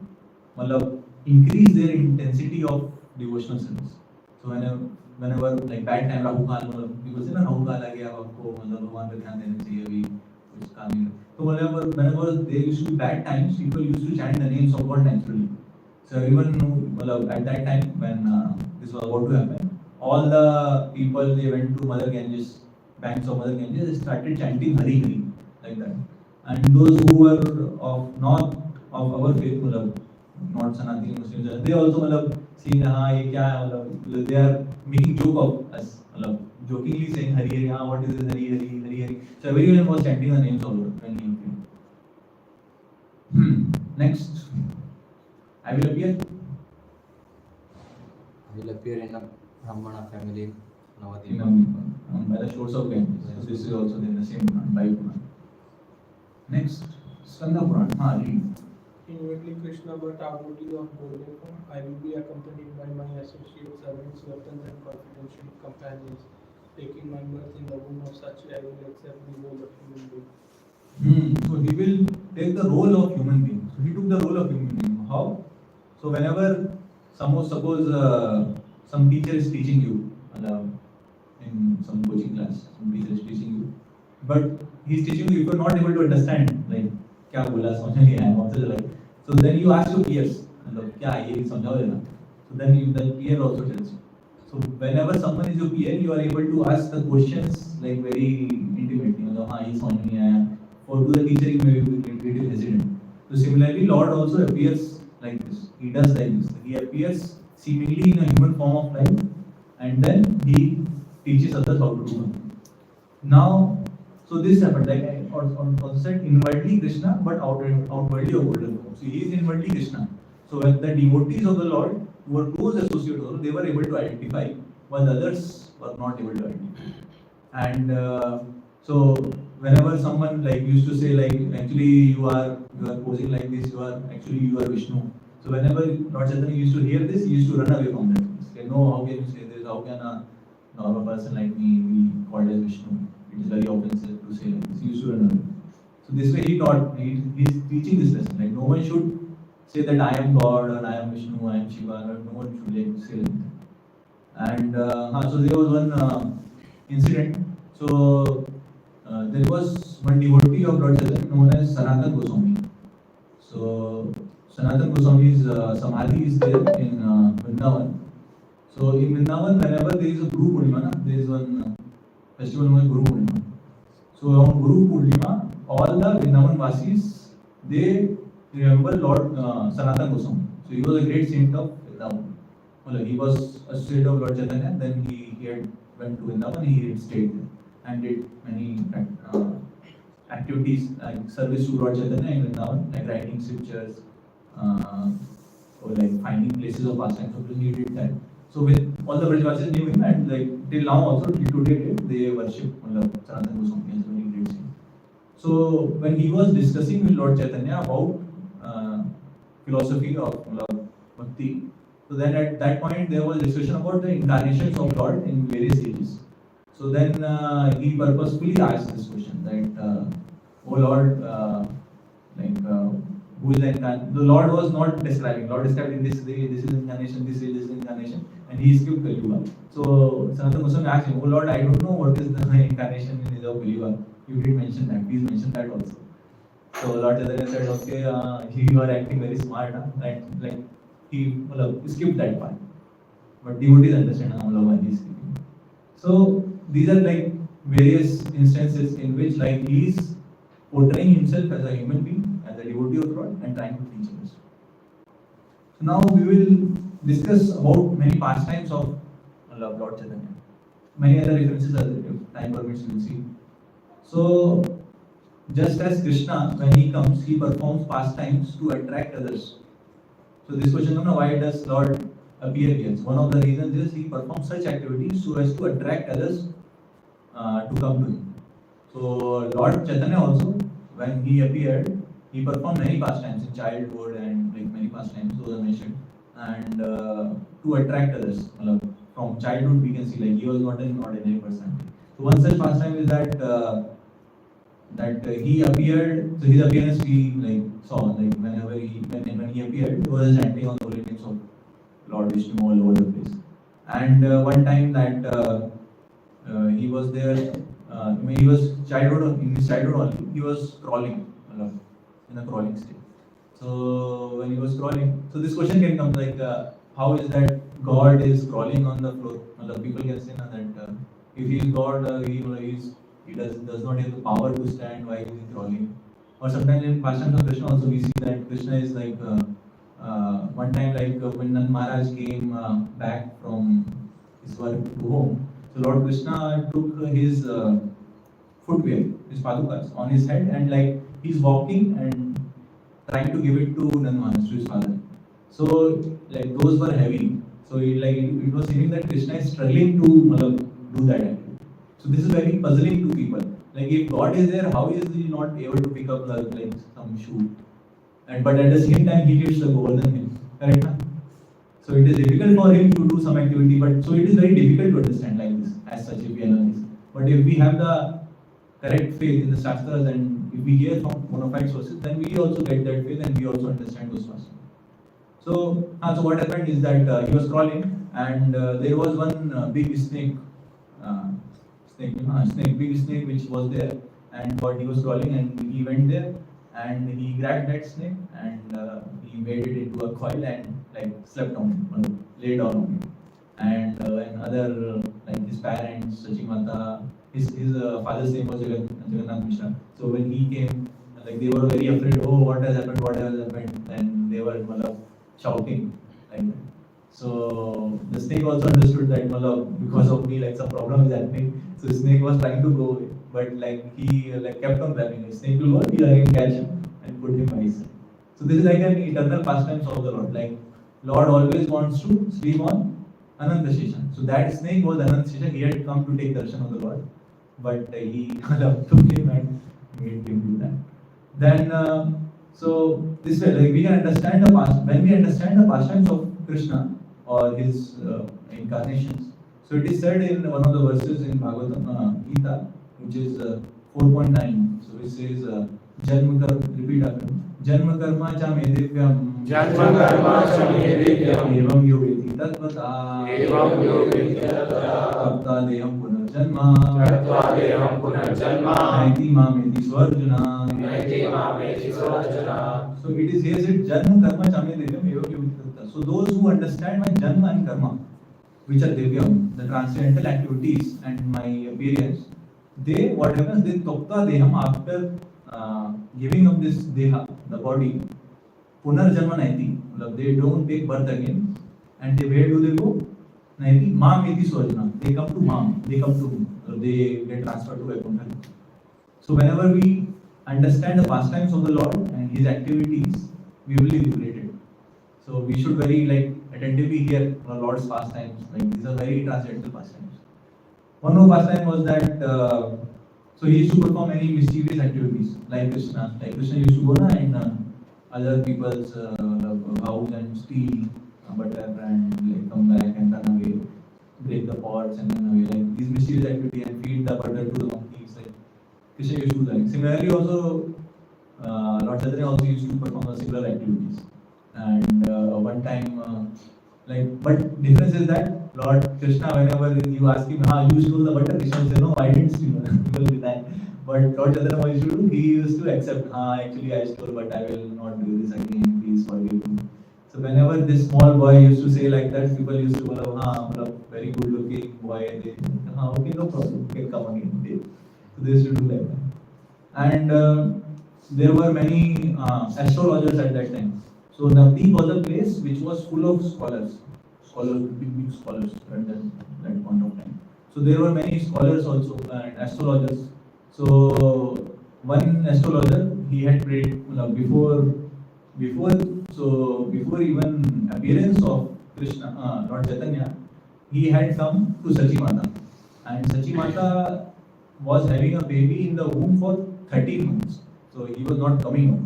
increase their intensity of devotional service. So whenever like bad time, Rahu Kal, people say na Rahu Kal आ गया अब आपको भगवान पे ध्यान देना चाहिए अभी कुछ काम नहीं. So whenever there used to be bad times, people used to chant the names of God naturally. So everyone knew at that time when this was about to happen, all the people they went to Mother Ganges, banks of Mother Ganges, they started chanting Hari Hari like that. And those who were not of our faith, not Sanatani Muslims, they also seeing ये क्या है, they are making joke of us, jokingly saying Hari Hari, what is this Hari Hari, Hari Hari. So everyone was chanting the names of Lord when he appeared. Next, I will appear. I will appear in a Brahmana family in Navadip. By the shores of Ganges. So this is also in the same Puran. Next, Skanda Puran. Read. Inwardly Krishna, but outwardly of golden form, I will be accompanied by my associates, servants, weapons, and confidential companions. Taking my birth in the womb of Sachi, I will accept the role of human being. So he will take the role of human being. So he took the role of human being. How? So whenever suppose some teacher is teaching you in some coaching class, some teacher is teaching you, but he is teaching you if you are not able to understand, like क्या बोला समझ नहीं आया वहाँ से like, so then you ask your peers, क्या ये समझाओ देना. So then the peer also tells you. So whenever someone is your peer, you are able to ask the questions like very intimately. हाँ ये समझ नहीं आया. For to the teacher, you may be a little hesitant. So similarly, Lord also appears like this. He does like this. He appears seemingly in a human form of life, and then he teaches others how to do something. Now, so this happened, like on also said, inwardly Krishna, but outwardly a golden form. So he is inwardly Krishna. So when the devotees of the Lord who were close associates of the Lord, they were able to identify, while the others were not able to identify. And so whenever someone like used to say like actually you are posing like this, you are Vishnu. So whenever Lord Chaitanya used to hear this, he used to run away from that. He said, no, how can you say this? How can a normal person like me be called as Vishnu? It is very offensive to say like this. He used to run away. So this way he taught, he's teaching this lesson. Like no one should say that I am God or I am Vishnu, I am Shiva, or no one should like say like that. And so there was one incident. So there was one devotee of Lord Chaitanya known as Sanatana Goswami. So Sanatana Goswami's samadhi is there in Vrindavan. So in Vrindavan, whenever there is a Guru Purnima, there is one festival known as Guru Purnima. So on Guru Purnima, all the Vrindavan Vasis, they remember Lord Sanatana Goswami. So he was a great saint of Vrindavan. Well, he was a associate of Lord Chaitanya, then he had went to Vrindavan, he had stayed there and did many activities like service to Lord Chaitanya in Vrindavan, like writing scriptures or like finding places of pastime. So he did that. So with all the Brajvasis knew him, and like till now also till today they worship Sanatana Goswami as a very great saint. So when he was discussing with Lord Chaitanya about philosophy of bhakti, so then at that point there was discussion about the incarnations of Lord in various ages. So then he purposefully asked this question that, oh Lord, who is the incarnation? The Lord was not describing. Lord described in this day, this is incarnation, this is incarnation, and he skipped Kali Yuga. So Sanatana Goswami asked him, oh Lord, I don't know what is the incarnation in the Kali Yuga. You did mention that. Please mention that also. So Lord Chaitanya said, okay, you are acting very smart, right? Like he skipped that part. But devotees understand why he is skipping. So these are like various instances in which like he is portraying himself as a human being, as a devotee of God, and trying to teach others. So now we will discuss about many pastimes of Lord Chaitanya. Many other references, if time permits, we will see. So just as Krishna, when he comes, he performs pastimes to attract others. So this question, why does Lord appear here? One of the reasons is he performs such activities so as to attract others to come to him. So Lord Chaitanya also, when he appeared, he performed many pastimes in childhood and like many pastimes, those are mentioned, and to attract others. From childhood we can see like he was not an ordinary person. So one such pastime is that he appeared. So his appearance we like saw like whenever when he appeared, he was chanting on the holy names of Lord Vishnu all over the place. And one time that he was there. He was in his childhood only. He was crawling, in a crawling state. So when he was crawling, so this question can come like, how is that God is crawling on the floor? People can say that if he is God, he does not have the power to stand. Why is he crawling? Or sometimes in pastimes of Krishna also we see that Krishna is like one time like when Nand Maharaj came back from his work to home. So Lord Krishna took his footwear, his padukas, on his head, and like he's walking and trying to give it to Nand Maharaj, to his father. So like those were heavy. So it was seeming that Krishna is struggling to do that activity. So this is very puzzling to people. Like if God is there, how is he not able to pick up like some shoe? And but at the same time he gives the Govardhan hymn. Correct? So it is difficult for him to do some activity, but so it is very difficult to understand like this as such if we analyze. But if we have the correct faith in the Shastras and if we hear from bona fide sources, then we also get that faith and we also understand those Shastras. So what happened is that he was crawling and there was one big snake, big snake which was there, and what he was crawling and he went there and he grabbed that snake and he made it into a coil and like slept on it, laid down on it. And other like his parents, Sachimata, his father's name was Jagannath Mishra. So when he came, like they were very afraid. Oh, what has happened? What has happened? And they were shouting like that. So the snake also understood that because of me, like some problem is happening. So the snake was trying to go away, but like he like kept on grabbing. The snake will go, he again catch him and put him by his side. So this is like an eternal pastimes of the Lord. Like Lord always wants to sleep on Ananta Sheshan. So that snake was Ananta Sheshan. He had come to take darshan of the Lord, but he took him and made him do that. Then so this way, like we can understand the past when we understand the pastimes of Krishna or his incarnations. So it is said in one of the verses in Bhagavatam Gita, which is 4.9. So it says, Janma karma, repeat after me. Janma karma cha me divyam. Janma karma cha me divyam. Evam yogeti tatvata. Evam yogeti tatvata. Tapta deham punarjanma. Tapta deham punarjanma. Naiti mameti swarjuna. Naiti mameti swarjuna. So it is here said Janma karma cha me divyam evam yogeti tatvata. So those who understand my Janma and Karma, which are divyam, the transcendental activities and my appearance, they, what happens, they tapta deham, after giving up this deha, the body, punarjanma naiti, they don't take birth again, and where do they go? Naiti, mam iti swajana, they come to mam, they get transferred to Vaikuntha. So whenever we understand the pastimes of the Lord and his activities, we will be liberated. So we should very attentively hear the Lord's pastimes. These are very transcendental pastimes. One more pastime was that so he used to perform many mischievous activities like Krishna. Like Krishna used to go in other people's house and steal butter and come back and run away, break the pots and run away. Like these mischievous activities and feed the butter to the monkeys. Like Krishna used to do that. Similarly, also Lord Chaitanya also used to perform similar activities. And one time, but difference is that Lord Krishna, whenever you ask him, you stole the butter, Krishna will say, no, I didn't steal. People will that. But Lord Chaitanya, what he used to do, he used to accept, actually I stole, but I will not do this again, please forgive me. So whenever this small boy used to say like that, people used to go, very good looking boy, they, okay, no problem, you can come again. So they used to do like that. And there were many astrologers at that time. So Navdeep was a place which was full of scholars, big scholars at that point of time. So there were many scholars also and astrologers. So one astrologer, he had prayed before even appearance of Krishna, Lord Chaitanya, he had come to Sachi Mata, and Sachi Mata was having a baby in the womb for 13 months. So he was not coming out.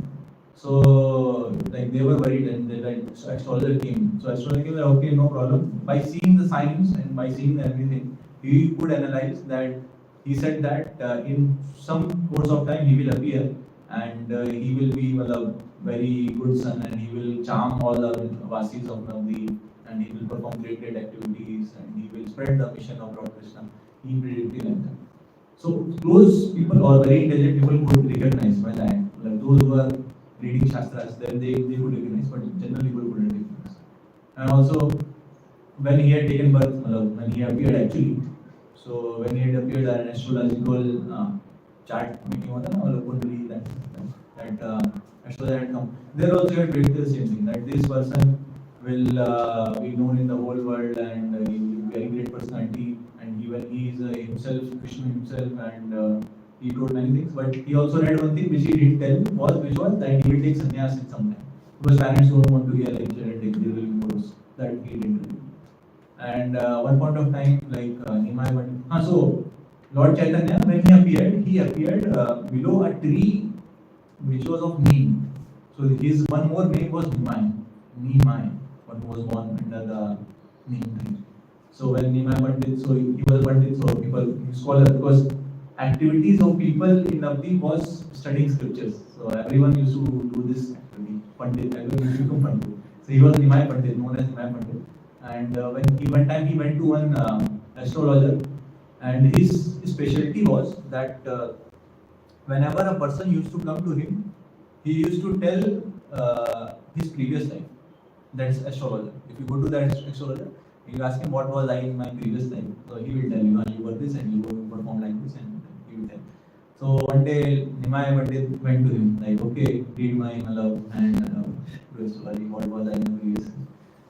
So they were worried, and so astrologer came. So astrologer came, okay, no problem. By seeing the signs and by seeing everything, he could analyze that. He said that in some course of time he will appear, and he will be a very good son, and he will charm all the Vasis of Navdeep, and he will perform great activities, and he will spread the mission of Lord Krishna. He predicted like that. So close people or very intelligent people could recognize by that. Those who are reading Shastras, then they could recognize, but general people couldn't recognize. And also, when he had taken birth, when he appeared actually, so when he had appeared, an astrological chart making that astrologer had come. There also had predicted the same thing, that this person will be known in the whole world, and he will be a very great personality, and even he is himself, Krishna himself, and he told many things, but he also read one thing which he didn't tell, which was that he will take sannyas in some time. Because parents don't want to hear lecture and take their course. That he didn't do. And one point of time, so Lord Chaitanya, when he appeared below a tree which was of neem. So his one more name was Nimai, one who was born under the neem tree. So when Nimai Pandit, so he was a Pandit, so people, scholar, because activities of people in Navdeep was studying scriptures. So everyone used to do this activity. Pandit, everyone used to become Pandit. So he was Nimai Pandit, known as Nimai Pandit. And one time he went to one astrologer, and his specialty was that whenever a person used to come to him, he used to tell his previous life. That's astrologer. If you go to that astrologer, you ask him what was I in my previous life. So he will tell you, you were this and you performed like this, and he will tell. So one day Nimai Pandit went to him, like, okay, read my love, and Sorry, what was I in the previous?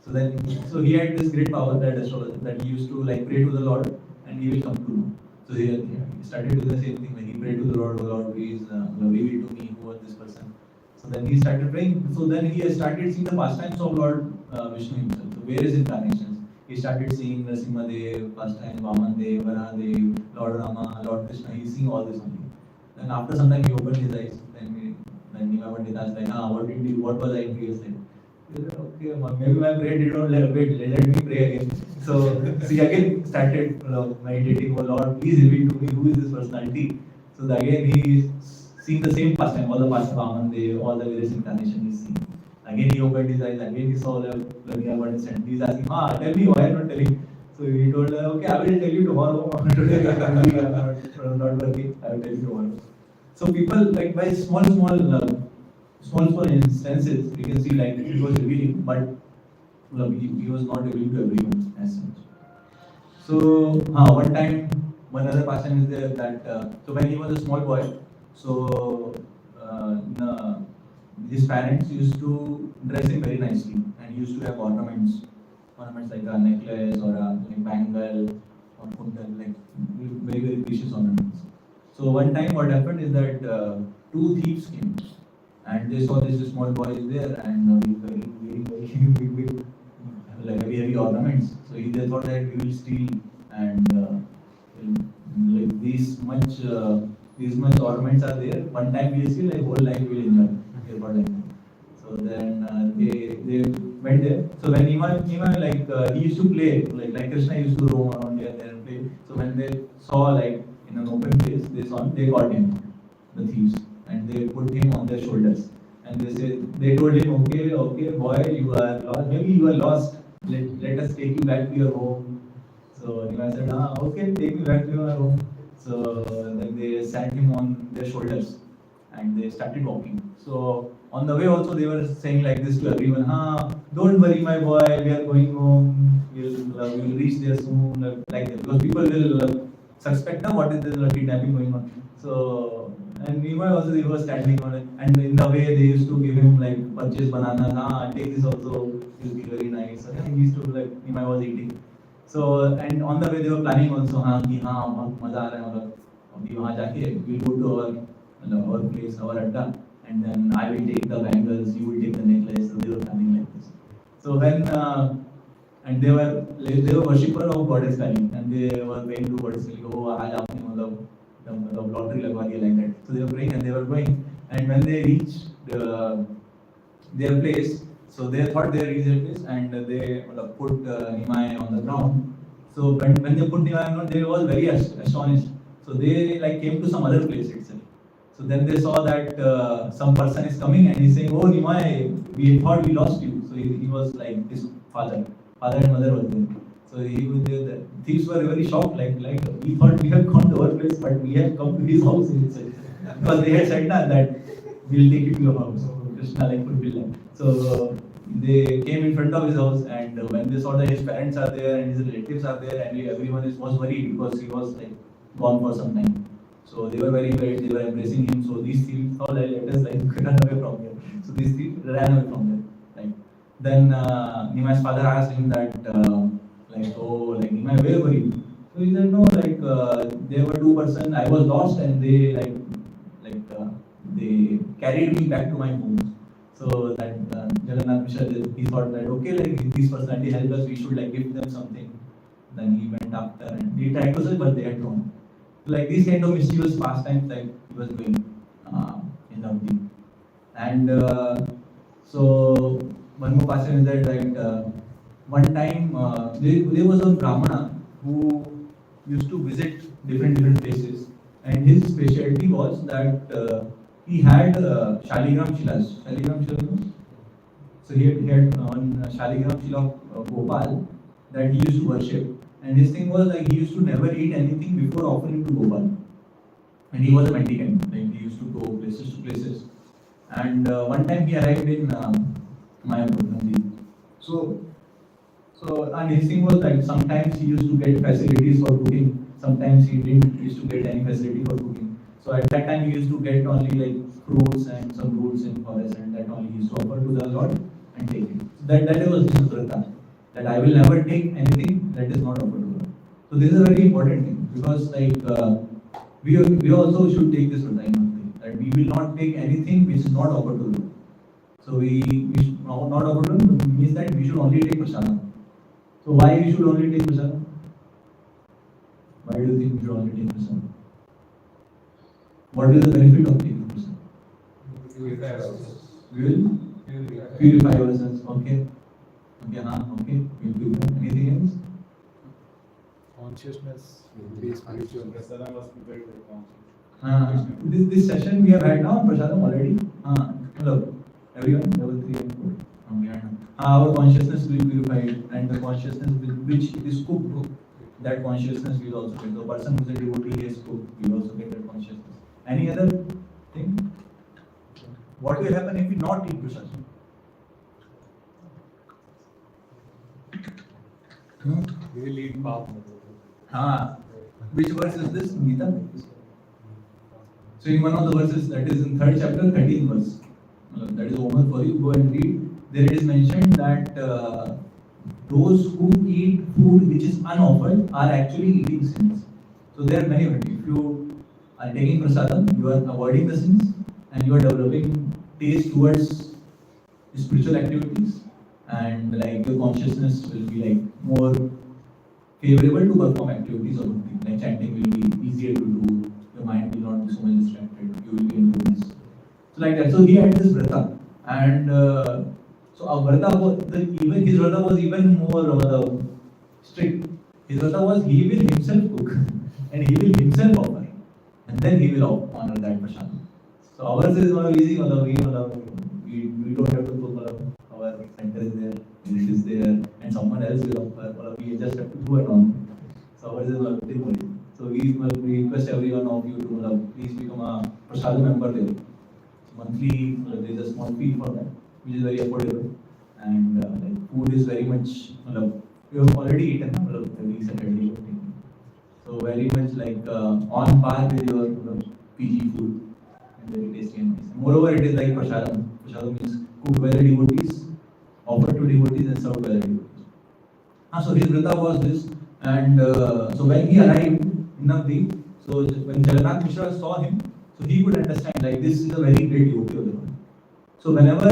So then, so he had this great power, that astrologer, that he used to like pray to the Lord and he will come to know. So he started doing the same thing when he prayed to the Lord, oh Lord, please reveal to me who was this person. So then he started praying. So then he started seeing the pastimes of Lord Vishnu himself, the various incarnations. He started seeing Narasimha Dev, pastimes, Vaman Dev, Varaha Dev, Lord Rama, Lord Krishna. He's seeing all this only. Then after some time he opened his eyes. Then Nima Pandit asked like, what was I in previous life? He said, okay, maybe my prayer did not wait, let me pray again. So he again started meditating, oh Lord, please reveal to me who is this personality. So again he is seeing the same pastime, all the past Vaman Dev, all the various incarnations he's seeing. Again he opened his eyes, again he saw the Nima Pandit and he's asking, tell me why I'm not telling. So he told her, okay, I will tell you tomorrow. Today I'm not working, I will tell you tomorrow. So people like by small instances, we can see like it was revealing, but he was not revealing to everyone as such. So one time, one other person is there that so when he was a small boy, so his parents used to dress him very nicely and he used to have ornaments like a necklace or a like bangle or kundal, like very very precious ornaments. So one time what happened is that two thieves came and they saw this small boy is there and he's wearing very big like heavy ornaments. So they thought that we will steal and like these much ornaments are there. One time we'll see, like whole life we'll enjoy here for like. So then they went there. So when Nima like he used to play like Krishna used to roam around here there and play. So when they saw like in an open place, they caught him, the thieves, and they put him on their shoulders. And they told him, okay, boy, you are lost. Maybe you are lost. Let us take you back to your home. So Nima said, okay, take me back to your home. So then they sat him on their shoulders and they started walking. So on the way also they were saying like this to everyone, don't worry my boy, we are going home, we'll reach there soon, like that. Because people will suspect now what is this kidnapping going on. So and Nima also they were standing on it, and in the way they used to give him like purchase bananas, take this also, it will be very nice. So he used to like Nima was eating. So and on the way they were planning also, कि बहुत मजा आ रहा है मतलब अभी वहाँ जाके we'll go to our place, our adda, and then I will take the bangles, you will take the necklace. So they were planning like this. So when and they were worshipper of goddess Kali, and they were praying to goddess Kali. Oh, आज आपने मतलब lottery लगवा दिया like that. So they were praying and they were going. And when they reached their place, so they thought they reached their place and they put Nimai on the ground. So when they put Nimai on the ground, they were very astonished. So they like came to some other place itself. So then they saw that some person is coming and he's saying, oh Nimai, we thought we lost you. So he was like his father and mother were there. So the thieves were very shocked, like we thought we have gone to our place, but we have come to his house itself. Because they had said that we'll take you to your house. So Krishna like fulfilled that. So they came in front of his house, and when they saw that his parents are there and his relatives are there, and everyone was worried because he was like gone for some time. So they were very worried, they were embracing him. So these thieves thought that let us like run away from here. So these thieves ran away from there. Like then Nimai's father asked him that Nimai, where were you? So he said, no, there were two persons. I was lost and they they carried me back to my home. So that Jagannath Mishra, he thought that okay, like this personality helped us, we should like give them something. Then he went after and he tried to say, but they had gone. So like these kind of mischievous pastimes like he was doing in Navdeep. And so one more pastime is that one time there was a Brahmana who used to visit different places, and his specialty was that he had Shaligram Shilas. Shaligram Shilas. So he had on Shaligram Shila of Gopal that he used to worship, and his thing was like he used to never eat anything before offering to Gopal, and he was a mendicant. Like he used to go places to places, and one time he arrived in Mayapur. So and his thing was like sometimes he used to get facilities for cooking, sometimes he didn't used to get any facility for cooking. So at that time, he used to get only like fruits and some roots in forest, and that only he used to offer to the Lord and take it. That was his vrata, that I will never take anything that is not offered to God. So this is a very important thing, because we also should take this vrata in one thing, that we will not take anything which is not offered to God. So we should not offer to God means that we should only take prasadam. So why we should only take prasadam? Why do you think we should only take prasadam? What is the benefit of taking prasadam? We will purify ourselves. Okay. Okay, okay. We'll purify. Anything else? Consciousness will be spiritual. Prasadam was prepared by consciousness. This session we have had now, prasadam already. Hello, everyone, level 3 and 4. Our consciousness will be purified, and the consciousness with which it is cooked, that consciousness will also get. The person who is a devotee, he is cooked, will also get that consciousness. Any other thing? What will happen if we not eat prasadam? We will eat pap. Which verse is this, Gita? So in one of the verses, that is in 3rd chapter, 13th verse. That is homework for you. Go and read. There it is mentioned that those who eat food which is unoffered are actually eating sins. So there are many ways. If you are taking prasadam, you are avoiding the sins, and you are developing taste towards spiritual activities, and like your consciousness will be like more favorable to perform activities of bhakti. Like chanting will be easier to do. Your mind will not be so much distracted. You will be in goodness. So like that. So he had this vrata, and so our vrata was even his vrata was even more strict. His vrata was he will himself cook and he will himself offer, and then he will honor that prasadam. So ours is easy. We don't have to cook. Our center is there, this is there, and someone else will offer. We just have to do it on. So ours is very more easy. So we request everyone of you to please become a prasadam member there. Monthly, there is a small fee for that, which is very affordable, and like food is very much. We have already eaten every Saturday. So very much like on par with your PG food, and very tasty and nice. Moreover, it is like prasadam. Prasadam means cooked by the devotees, offered to devotees, and served by the devotees. So his vrata was this, and so when he arrived in Navadvip, so when Jagannath Mishra saw him, so he could understand like this is a very great devotee of the Lord. So whenever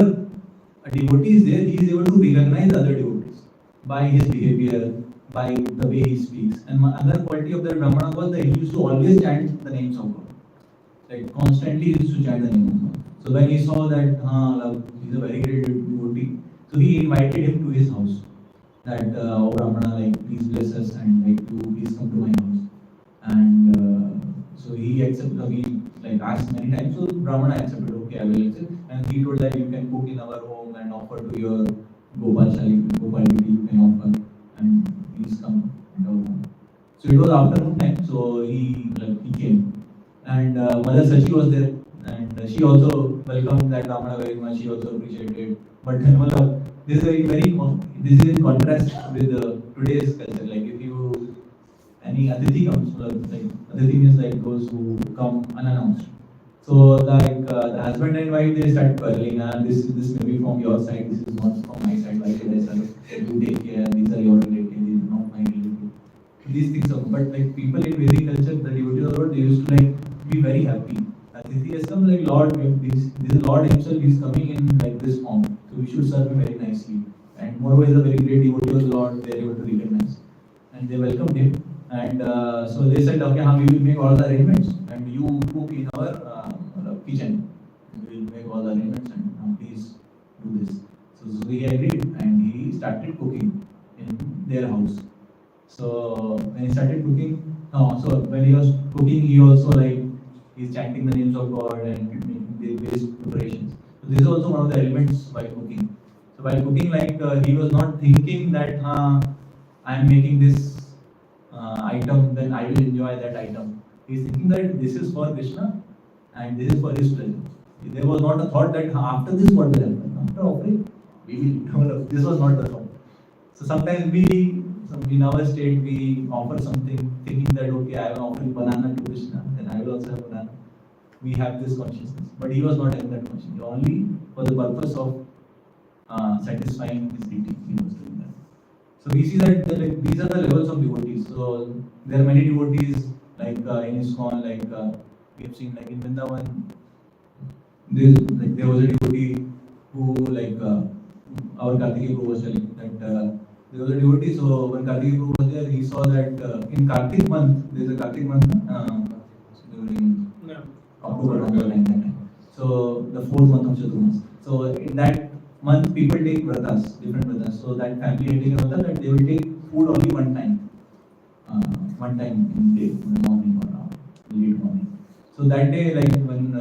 a devotee is there, he is able to recognize other devotees by his behavior, by the way he speaks. And another quality of that Brahmana was that he used to always chant the names of God. Like constantly he used to chant the name of God. So when he saw that he's a very great devotee, so he invited him to his house. That oh Brahmana, like please bless us and like you please come to my house. And so he accepted. He like asked many times. So Brahmana accepted. Okay, I will accept. And he told that you can cook in our home and offer to your Gopal Deity. You can offer and please come at our home. So it was afternoon time. So he came, and Mother Sachi was there, and she also welcomed that Brahmana very much. She also appreciated. But this is this is in contrast with today's culture. Like if you any Atithi comes, like Atithi means like those who come unannounced. So like the husband and wife they start quarreling. This may be from your side. This is not from my side. Why should I serve? You take care. These are your relatives. These are not my relatives. These things are. But like people in Vedic culture, the devotees of the Lord, they used to like be very happy. Atithi has come like Lord. This is Lord Himself. He is coming in like this form. So we should serve Him very nicely. And moreover, is a very great devotee of the Lord. They are able to recognize, and they welcomed him. And so they said, okay, we will make all the arrangements, and you cook in our kitchen. We will make all the arrangements, and please do this. So he agreed, and he started cooking in their house. So when he started cooking, so when he was cooking, he also like he's chanting the names of God and making the various preparations. So this is also one of the elements while cooking. So while cooking, like he was not thinking that I am making this item, then I will enjoy that item. He is thinking that this is for Krishna and this is for his pleasure. There was not a thought that after this what will happen. After offering, we will. This was not the thought. So sometimes in our state, we offer something thinking that okay, I am offering banana to Krishna, then I will also have banana. we have this consciousness. But he was not having that consciousness. Only for the purpose of satisfying his deity, he was doing that. So we see that these are the levels of devotees. So there are many devotees like in ISKCON, we have seen like in Vrindavan, there was a devotee who our Kartikeya Prabhu was telling that there was a devotee. So when Kartikeya Prabhu was there, he saw that in Kartik month, there is a Kartik month, during October, November, like that time. So the fourth month of Chaturmas. So in that month, people take vratas, different vratas. So that family taking a vrata that they will take food only one time in day, in the morning or late morning. So that day, like when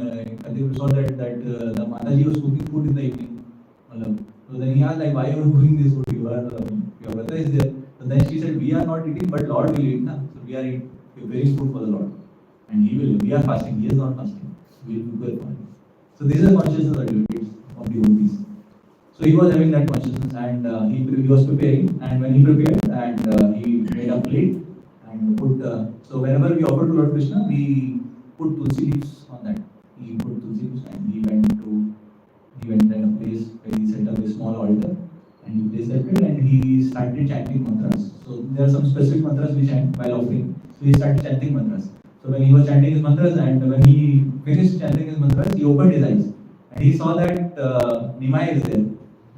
Kartikeya saw that the Mataji was cooking food in the evening, so then he asked like, why are you cooking this food? Your vrata is there. So then she said, we are not eating, but Lord will eat. Na? So we are preparing food for the Lord. And he will, we are fasting, he is not fasting. We will prepare for him. So this is consciousness of devotees. So he was having that consciousness and he was preparing, and when he prepared and he made a plate and put, so whenever we offer to Lord Krishna, we put tulsi leaves on that. He put tulsi leaves and he went in a place where he set up a small altar and he placed that plate and he started chanting mantras. So there are some specific mantras we chant while offering. So he started chanting mantras. So when he was chanting his mantras and when he finished chanting his mantras, he opened his eyes and he saw that Nimai is there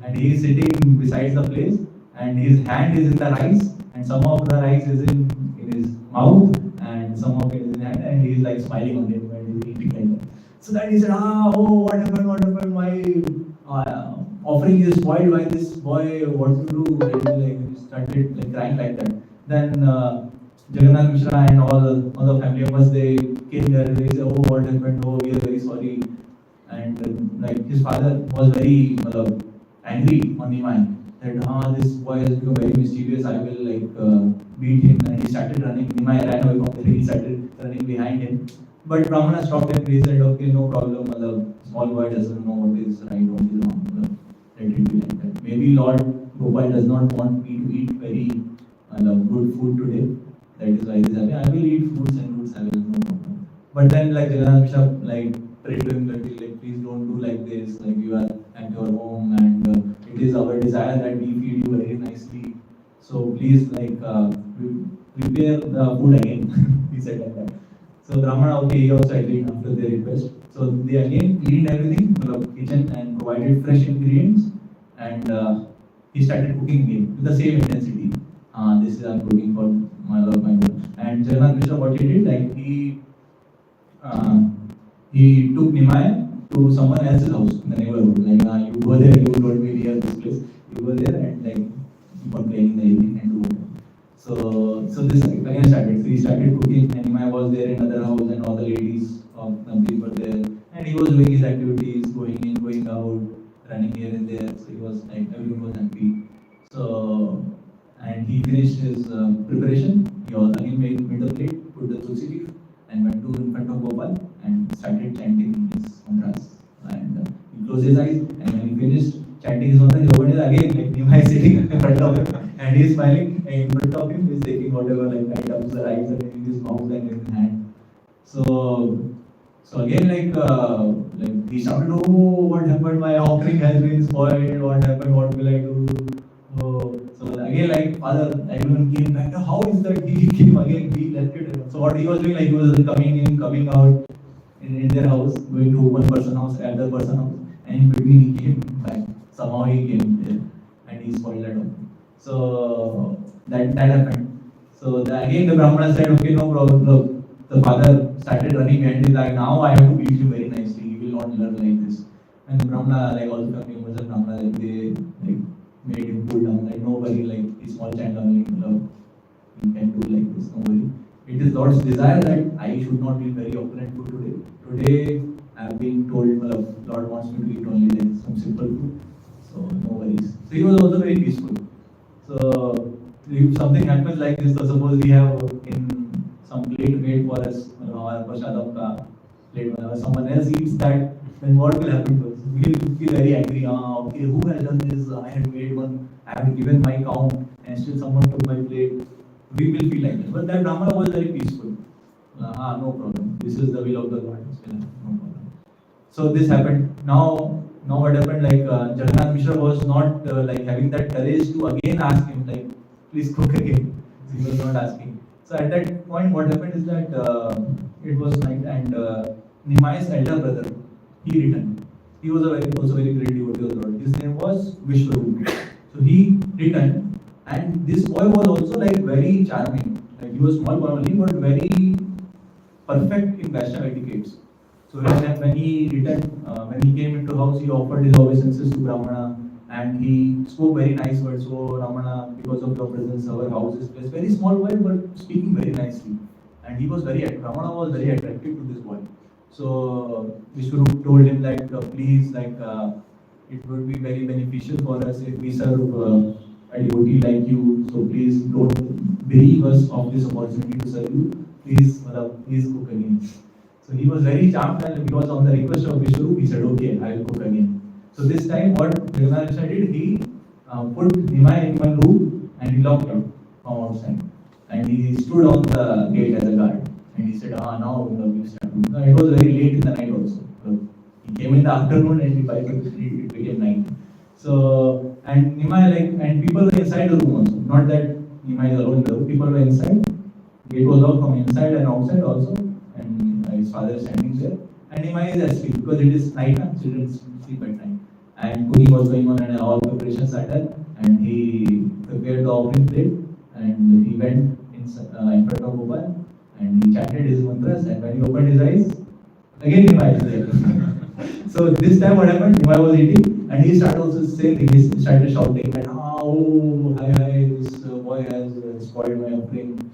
and he is sitting beside the place and his hand is in the rice and some of the rice is in his mouth and some of it is in his hand and he is like smiling on him and he is eating like that. So that he said, what happened, my offering is spoiled by this boy, what to do? He started like crying like that. Then Jagannath Mishra and all the family members, they came there and they said, what happened? We are very sorry. And like his father was very angry on Nimai that this boy has become very mischievous, I will beat him. And he started running. Nimai ran away from there, he started running behind him. But Brahmana stopped him. He said, okay, no problem. Small boy doesn't know what is right, what is wrong. Let it be like that. Maybe Lord Gopal does not want me to eat very good food today. That is why this happened. I will eat fruits and roots, I will, no problem. But then Jagannath Mishra prayed to him that please don't do like this. You are at your home and it is our desire that we feed you very nicely. So please prepare the food again. He said like that. So Brahmana, okay, he also agreed after their request. So they again cleaned everything, the kitchen, and provided fresh ingredients, and he started cooking again with the same intensity. This is I'm cooking for my love, my God. And Jagannath Mishra, what he did, he took Nimai to someone else's house in the neighborhood. You go there, you told me near this place. You go there and keep on playing in the evening and do whatever. So this again started. So he started cooking, and Nimai was there in other house, and all the ladies of Namdeep were there. And he was doing his activities, going in, going out, running here and there. So he was everyone was happy. So, and he finished his preparation. He also again made the plate, put the tulsi leaf, and went to in front of Gopal and started chanting his mantras. And he closed his eyes, and when he finished chanting his mantras, he opened it again. Nimai is sitting in front of him, and he is smiling. And in front of him, he is taking whatever items, the rice, and in his mouth and in his hand. So again, he shouted, what happened? My offering has been spoiled. What happened? What will I do? So again, father, everyone came back. How is that? He came again. He left it. So what he was doing, he was coming in, coming out in their house, going to one person house, other person house, and in between he came back. Somehow he came there, and he spoiled that one. So that happened. So again, the Brahmana said, okay, no problem. Look, the father started running behind his back. Now I have to beat him very nicely. He will not learn like this. And the Brahmana, all the family members of Brahmana, they made him cool down. Nobody, his small child only, you can do like this. Nobody. It is Lord's desire that I should not be very opulent food today. Today I have been told, Lord wants me to eat only some simple food. So no worries. So he was also very peaceful. So if something happens like this, so suppose we have in some plate made for us, plate, someone else eats that, then what will happen to us? We will feel very angry. Okay, who has done this? I have made one, I have given my count, and still someone took my plate. We will feel like that. But that Brahmana was very peaceful. No problem. This is the will of the Lord. No problem. So this happened. Now what happened? Like Jagannath Mishra was not like having that courage to again ask him, like, please cook again. So he was not asking. So at that point, what happened is that it was night, and Nimai's elder brother, he returned. He was also very great devotee of the Lord. His name was Vishwarup. So he returned, and this boy was also like very charming. Like he was small boy only, but very perfect in Vaishnava etiquettes. So when he returned, when he came into house, he offered his obeisances to Brahmana, and he spoke very nice words. So Ramana, because of your presence, our house is blessed. Very small boy, but speaking very nicely. And he was Ramana was very attractive to this boy. So Vishwarup told him that please, it would be very beneficial for us if we serve a devotee like you. So please don't bereave us of this opportunity to serve you. Please cook again. So he was very charmed, and because on the request of Vishnu, he said, okay, I will cook again. So this time what Jagannath did, he put Nimai in one room and he locked him from outside. And he stood on the gate as a guard. And he said, now we start. No, it was very late in the night also. So he came in the afternoon and it became night. So, and Nimai, and people were inside the room also. Not that Nimai is alone in the room, people were inside. Gate was locked from inside and outside also. And his father is standing there. And Nimai is asleep because it is night, children sleep at night. And cooking was going on and all preparations are done. And he prepared the offering plate and he went in front of Gopal and he chanted his mantras, and when he opened his eyes, again Nimai is there. So this time what happened, Nimai was eating and he started also saying, he started shouting that, oh, hi, this boy has spoiled my offering.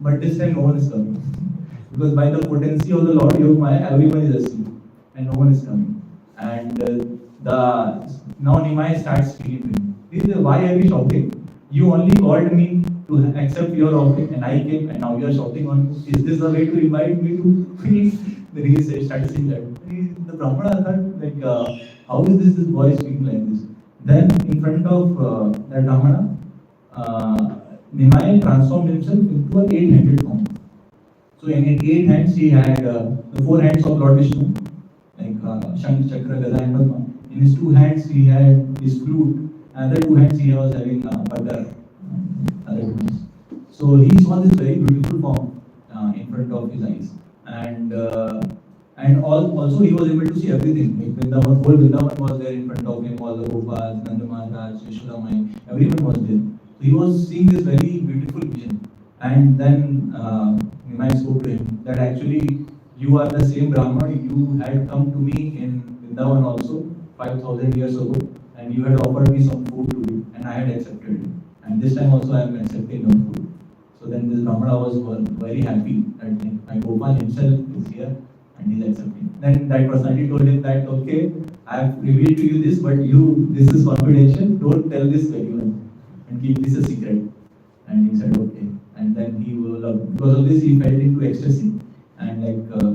But this time no one is coming. Because by the potency of the Lord Yogamaya, everyone is asleep and no one is coming. And now Nimai starts speaking to him. Why are you shouting? You only called me to accept your offering and I came and now you are shouting on me. Is this the way to invite me to eat? Then he started saying that. The Brahmana thought, how is this boy speaking like this? Then in front of that Brahmana, Nimai transformed himself into an 8-handed form. So in 8 hands he had the 4 hands of Lord Vishnu, like Shankh, Chakra, Gada and Padma. In his 2 hands he had his flute, and the 2 hands he was having butter, other hands. So he saw this very beautiful form in front of his eyes, and also he was able to see everything. Like Vrindavan, whole Vrindavan was there in front of him, all the Gopals, Nanda Maharaj, Yashoda Mai, everyone was there. So he was seeing this very beautiful vision. And then Nimai spoke to him that actually you are the same Brahman, you had come to me in Vrindavan also 5,000 years ago, and you had offered me some food to eat, and I had accepted it. And this time also I am accepting your food. So then this Brahmana was very happy that my Gopal himself is here and he is accepting. Then that personality told him that, okay, I have revealed to you this, but this is confidential, don't tell this to anyone and keep this a secret. And he said, okay. And then he because of this he fell into ecstasy and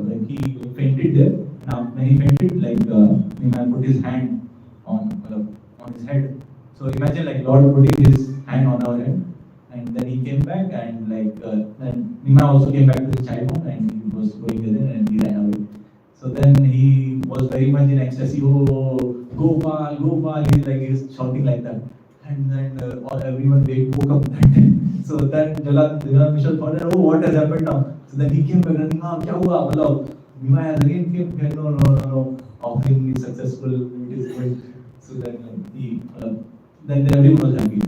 like he fainted there. Now when he fainted, Nimai put his hand on his head. So imagine like Lord putting his hand on our head, and then he came back and then Nimai also came back to his childhood and he was going within and he ran away. So then he was very much in ecstasy. Oh, Gopal, Gopal! He was shouting like that. And then everyone woke up that time. So then Jagannath Mishra thought that, oh, what has happened now? So then he came back and kya hua? Nimai has again came, no, offering is successful, it is good. So then then everyone was happy.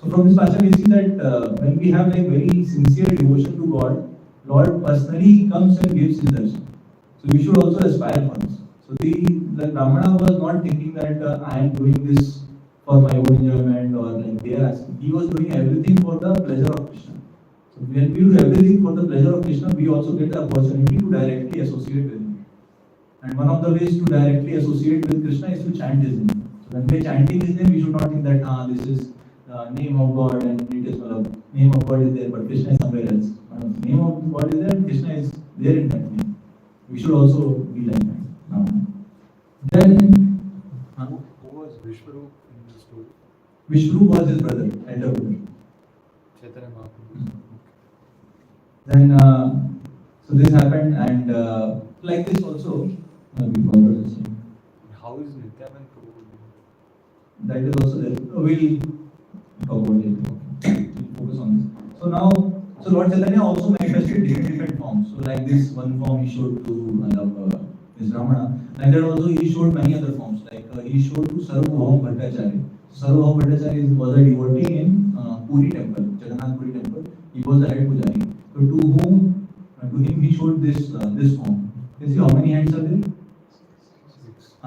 So from this passage we see that when we have very sincere devotion to God, Lord personally comes and gives his darshan. So we should also aspire for this. So the Brahmana was not thinking that I am doing this for my own enjoyment or they are asking. He was doing everything for the pleasure of Krishna. So when we do everything for the pleasure of Krishna, we also get the opportunity to directly associate with him. And one of the ways to directly associate with Krishna is to chant his name. So when we are chanting his name, we should not think that this is the name of God and it is name of God is there, but Krishna is somewhere else. Name of God is there and Krishna is there in that name. We should also be like that. Then Who was Vishwarup in the story? Vishnu was his brother, elder brother. Chaitanya Mahaprabhu. Then, so this happened, and like this also, we forgot how is Nityanand Prabhu? That is also there. We'll talk about it. We'll focus on this. So now, so Lord Chaitanya also manifested different forms. So like this one form he showed to this Brahmana. Like that also he showed many other forms. Like he showed to Sarvabhauma Bhattacharya. Sarvabhauma Bhattacharya was a devotee in Puri temple, Jagannath Puri temple. He was the head pujari. So to him he showed this form. You see how many hands are there?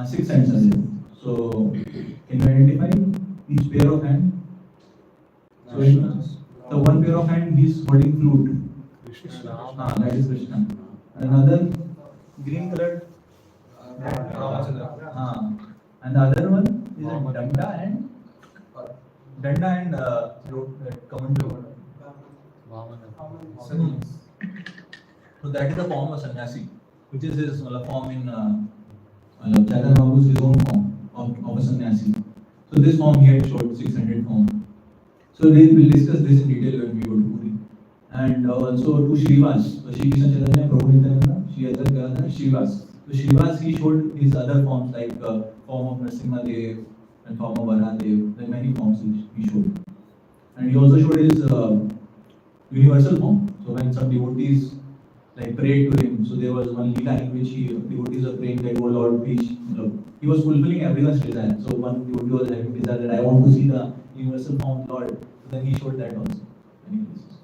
6 hands are there. So can you identify each pair of hand? So the one pair of hand he is holding flute. Krishna. That is Krishna. Another green colored. And the other one is a danda and kamandu. So that is the form of sannyasi, which is his form in Chaitanya Mahaprabhu's his own form of a sannyasi. So this form he had showed 600 form. So we will discuss this in detail when we go to Puri. And also to Shrivas, so Shri Krishna Chaitanya Prabhu Nityananda, Shri Advaita Shrivas. So Shrivas he showed his other forms like form of Narasimha Dev and form of Varahadev. There are many forms he showed. And he also showed his universal form. So when some devotees like prayed to him, so there was one leela in which devotees were praying that, "Oh Lord, please." He was fulfilling everyone's desire. So one devotee was having desire that I want to see the universal form of Lord. So then he showed that also. Many places.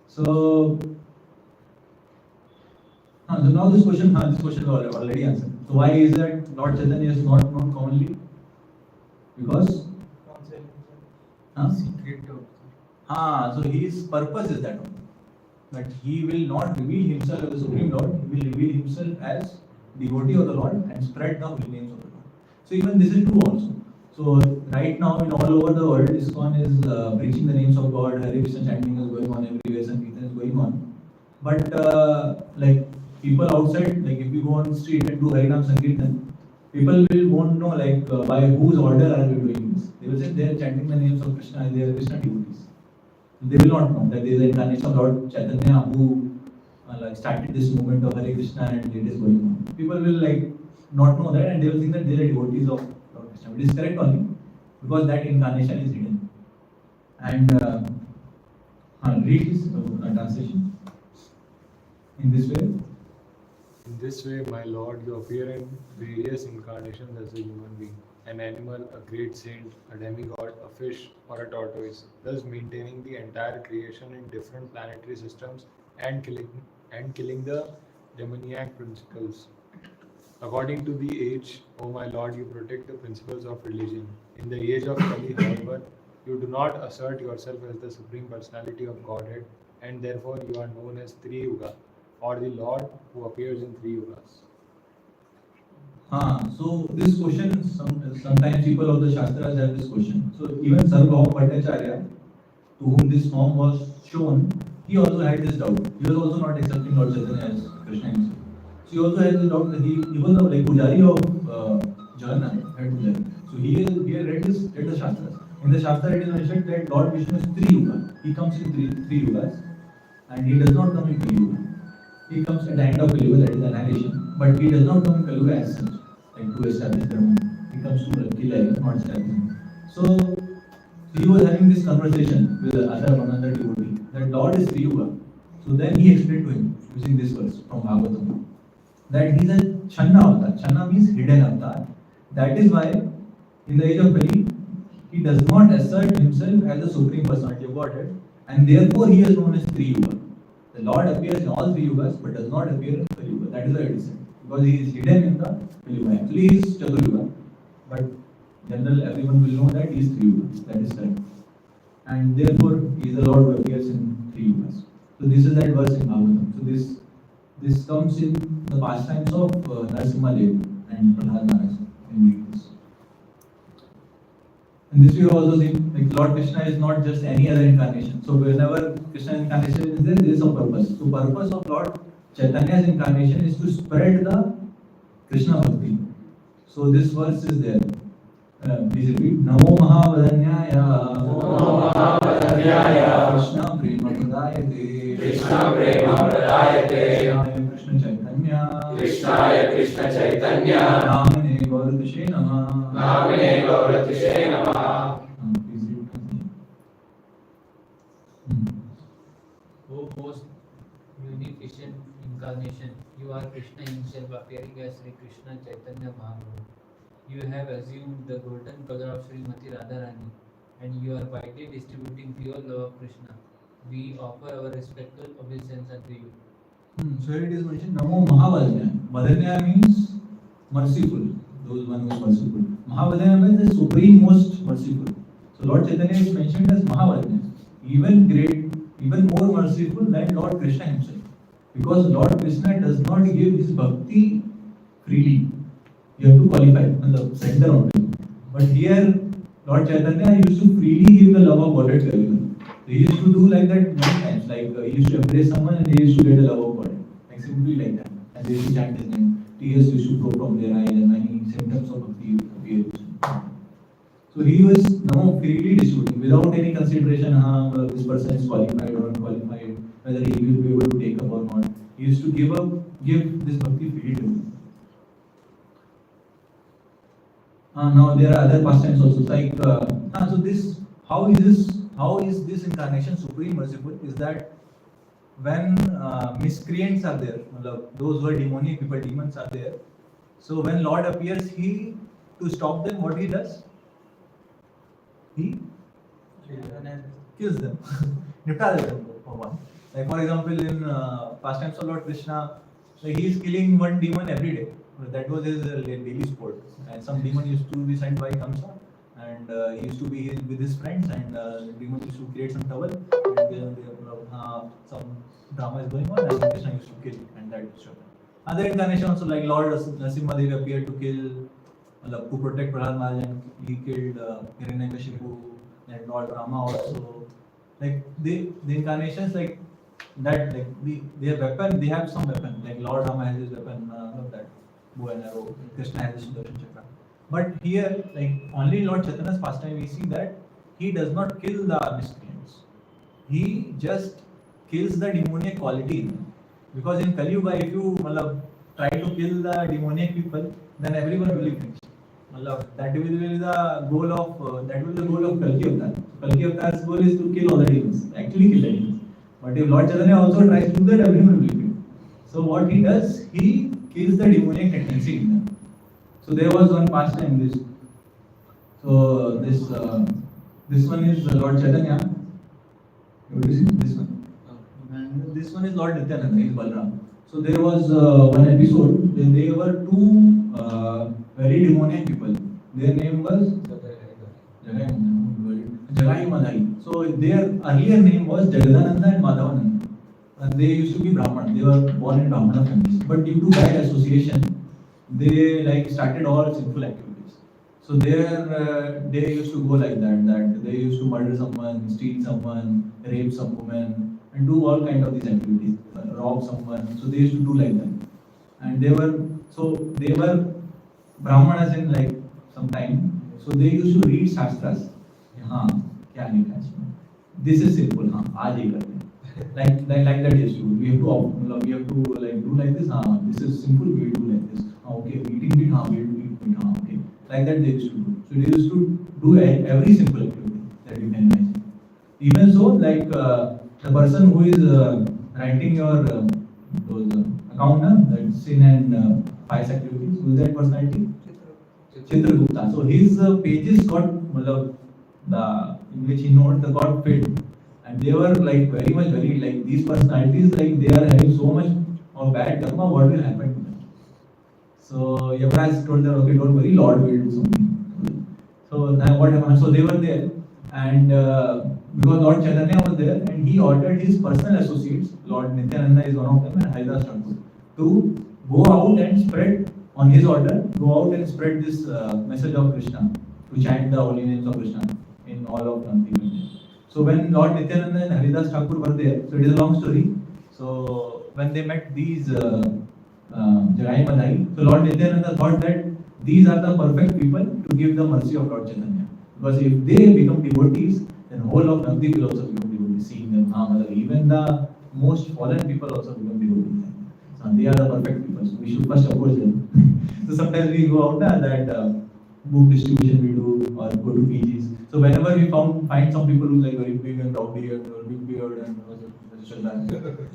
So now this question is already answered. So why is that Lord Chaitanya is not known commonly? Because so his purpose is that he will not reveal himself as the Supreme Lord, he will reveal himself as devotee of the Lord and spread the holy names of the Lord. So even this is true also. So right now in all over the world, ISKCON is preaching the names of God, Hare Krishna chanting is going on everywhere, Sankirtan is going on. But like people outside, like if you go on the street and do Harinam Sankirtan, people won't know like by whose order are we doing this. They will say they are chanting the names of Krishna and they are Krishna devotees. They will not know that there is an incarnation of Lord Chaitanya who started this movement of Hare Krishna and it is going on. People will like not know that and they will think that they are devotees of Lord Krishna. It is correct only because that incarnation is hidden. And read this translation in this way. In this way, my Lord, you appear in various incarnations as a human being, an animal, a great saint, a demigod, a fish, or a tortoise, thus maintaining the entire creation in different planetary systems and killing the demoniac principles. According to the age, O my Lord, you protect the principles of religion. In the age of Kali, however, you do not assert yourself as the Supreme Personality of Godhead, and therefore you are known as Tri Yuga, or the Lord who appears in 3 yugas. So this question, sometimes people of the Shastras have this question. So even Sarvabhauma Bhattacharya, to whom this form was shown, he also had this doubt. He was also not accepting Lord Chaitanya as Krishna himself. So he also had this doubt that he was the like pujari of Jagannath, head pujari. So he read the Shastras. In the Shastra it is mentioned that Lord Vishnu is 3 yuga. He comes in three yugas and he does not come in Kali Yuga. He comes at the end of Kali Yuga, that is the annihilation, but he does not come in Kali Yuga as such, like to establish Dharma. He comes to kill life, not establish. So he was having this conversation with another devotee that Lord is 3 yuga. So then he explained to him using this verse from Bhagavatam that he is a Channa avatar. Channa means hidden avatar. That is why in the age of Kali he does not assert himself as the Supreme Personality of Godhead, and therefore he is known as 3 yuga. The Lord appears in all 3 yugas but does not appear in Kali Yuga. That is why it is said. Because he is hidden in the Kali Yuga. Actually he is Chatur Yuga. But general everyone will know that he is 3 yugas. That is correct. And therefore he is the Lord who appears in 3 yugas. So this is that verse in Bhagavatam. So this comes in the pastimes of Narasimha Dev and Prahlad Maharaj in this. And this we have also seen, like Lord Krishna is not just any other incarnation. So whenever Krishna incarnation is there is some purpose. So purpose of Lord Chaitanya's incarnation is to spread the Krishna Bhakti. So this verse is there. Please repeat. Namo Mahavadanyaya Krishna Prema Pradayate Krishna Prema Pradayate Krishna Chaitanya कृष्णाय कृष्ण चैतन्य नामने गौरतिषे नमः नामने गौरतिषे नमः O most munificent incarnation, you are Krishna himself appearing as Sri Krishna Chaitanya Mahaprabhu. You have assumed the golden color of Srimati Radharani and you are widely distributing pure love of Krishna. We offer our respectful obeisance unto you. So here it is mentioned Namo Mahavadanya. Vadanya means merciful, those one who is merciful. Mahavadanya means the supreme most merciful. So Lord Chaitanya is mentioned as Mahavadanya, even great, even more merciful than Lord Krishna himself. Because Lord Krishna does not give his bhakti freely. You have to qualify, the center of it. But here, Lord Chaitanya used to freely give the love of Godhead to everyone. He used to do like that many times. Like he used to embrace someone and they used to get the love of Godhead. Like simply like that. And they used to chant his name. Tears used to flow from their eyes and many symptoms of bhakti appeared. So he was now freely distributing without any consideration, whether this person is qualified or unqualified, whether he will be able to take up or not. He used to give this bhakti freely to him. Now there are other pastimes also. Like so this how is this incarnation supreme merciful? Is that when miscreants are there, those who are demonic people, demons are there. So when Lord appears, he to stop them, what he does? He kills them, nipta them for one. Like for example, in pastimes of Lord Krishna, like he is killing one demon every day. That was his daily sport. And some demon used to be sent by Kamsa, and he used to be with his friends, and the demon used to create some trouble, and some drama is going on, and Krishna used to kill, and that used to happen. Other incarnation also, like Lord Narasimha appeared to kill, to protect Prahlad Maharaj, and he killed Hiranyakashipu, and Lord Rama also. Like the incarnations like that, like they have weapon, they have some weapon. Like Lord Rama has his weapon, that bow and arrow. Krishna has his Sudarshan Chakra. But here, like only Lord Chaitanya's pastime, we see that he does not kill the miscreants. He just kills the demoniac quality in them. Because in Kali Yuga, if you try to kill the demoniac people, then everyone will be finished. That will be the goal of Kalki Avatar. Kalki Avatar's goal is to kill all the demons, actually kill the demons. But if Lord Chaitanya also tries to do that, everyone will be killed. So what he does, he kills the demoniac tendency in them. So there was one pastime this. So this one is Lord Chaitanya. You see this one, and this one is Lord Nityananda. He is Balram. So there was one episode. There were two very demoniac people. Their name was Jagai Madhai. So their earlier name was Jagadananda and Madhavananda. And they used to be Brahman. They were born in Brahmana families. But due to bad association, they started all sinful activities. So there they used to go like that they used to murder someone, steal someone, rape some woman, and do all kind of these activities, rob someone. So they used to do like that. And they were Brahmanas in like some time. So they used to read Shastras. क्या लिखा है इसमें? This is simple. आज ही करते हैं. Like that is true. We have to like do like this. This is simple. We will do like this. Okay, eating meat. We will eat meat. Okay. Like that they used to do. So they used to do every simple activity that you can imagine. Even so, like the person who is writing your those account, that sin and vice activities, who is that personality? Chitragupta. So his pages got in which he noted got filled, and they were like very like these personalities, like they are having so much of bad karma. What will happen to them? So Yavraj told them, okay, don't worry, Lord will do something. So now what happened? So they were there, and because Lord Chaitanya was there, and he ordered his personal associates, Lord Nityananda is one of them, and Haridas Thakur, to go out and spread on his order, go out and spread this message of Krishna, to chant the holy names of Krishna in all of Nandi. So when Lord Nityananda and Haridas Thakur were there, so it is a long story. So when they met these Jagai Madhai, so Lord Nityananda thought that these are the perfect people to give the mercy of Lord Chaitanya. Because if they become devotees, then whole of Nandi will also become devotees, seeing them. Even the most fallen people also become devotees. They are the perfect people. So we should first approach them. So sometimes we go out that book distribution we do or go to PGs. So whenever we find some people who like very big and rowdy and big beard and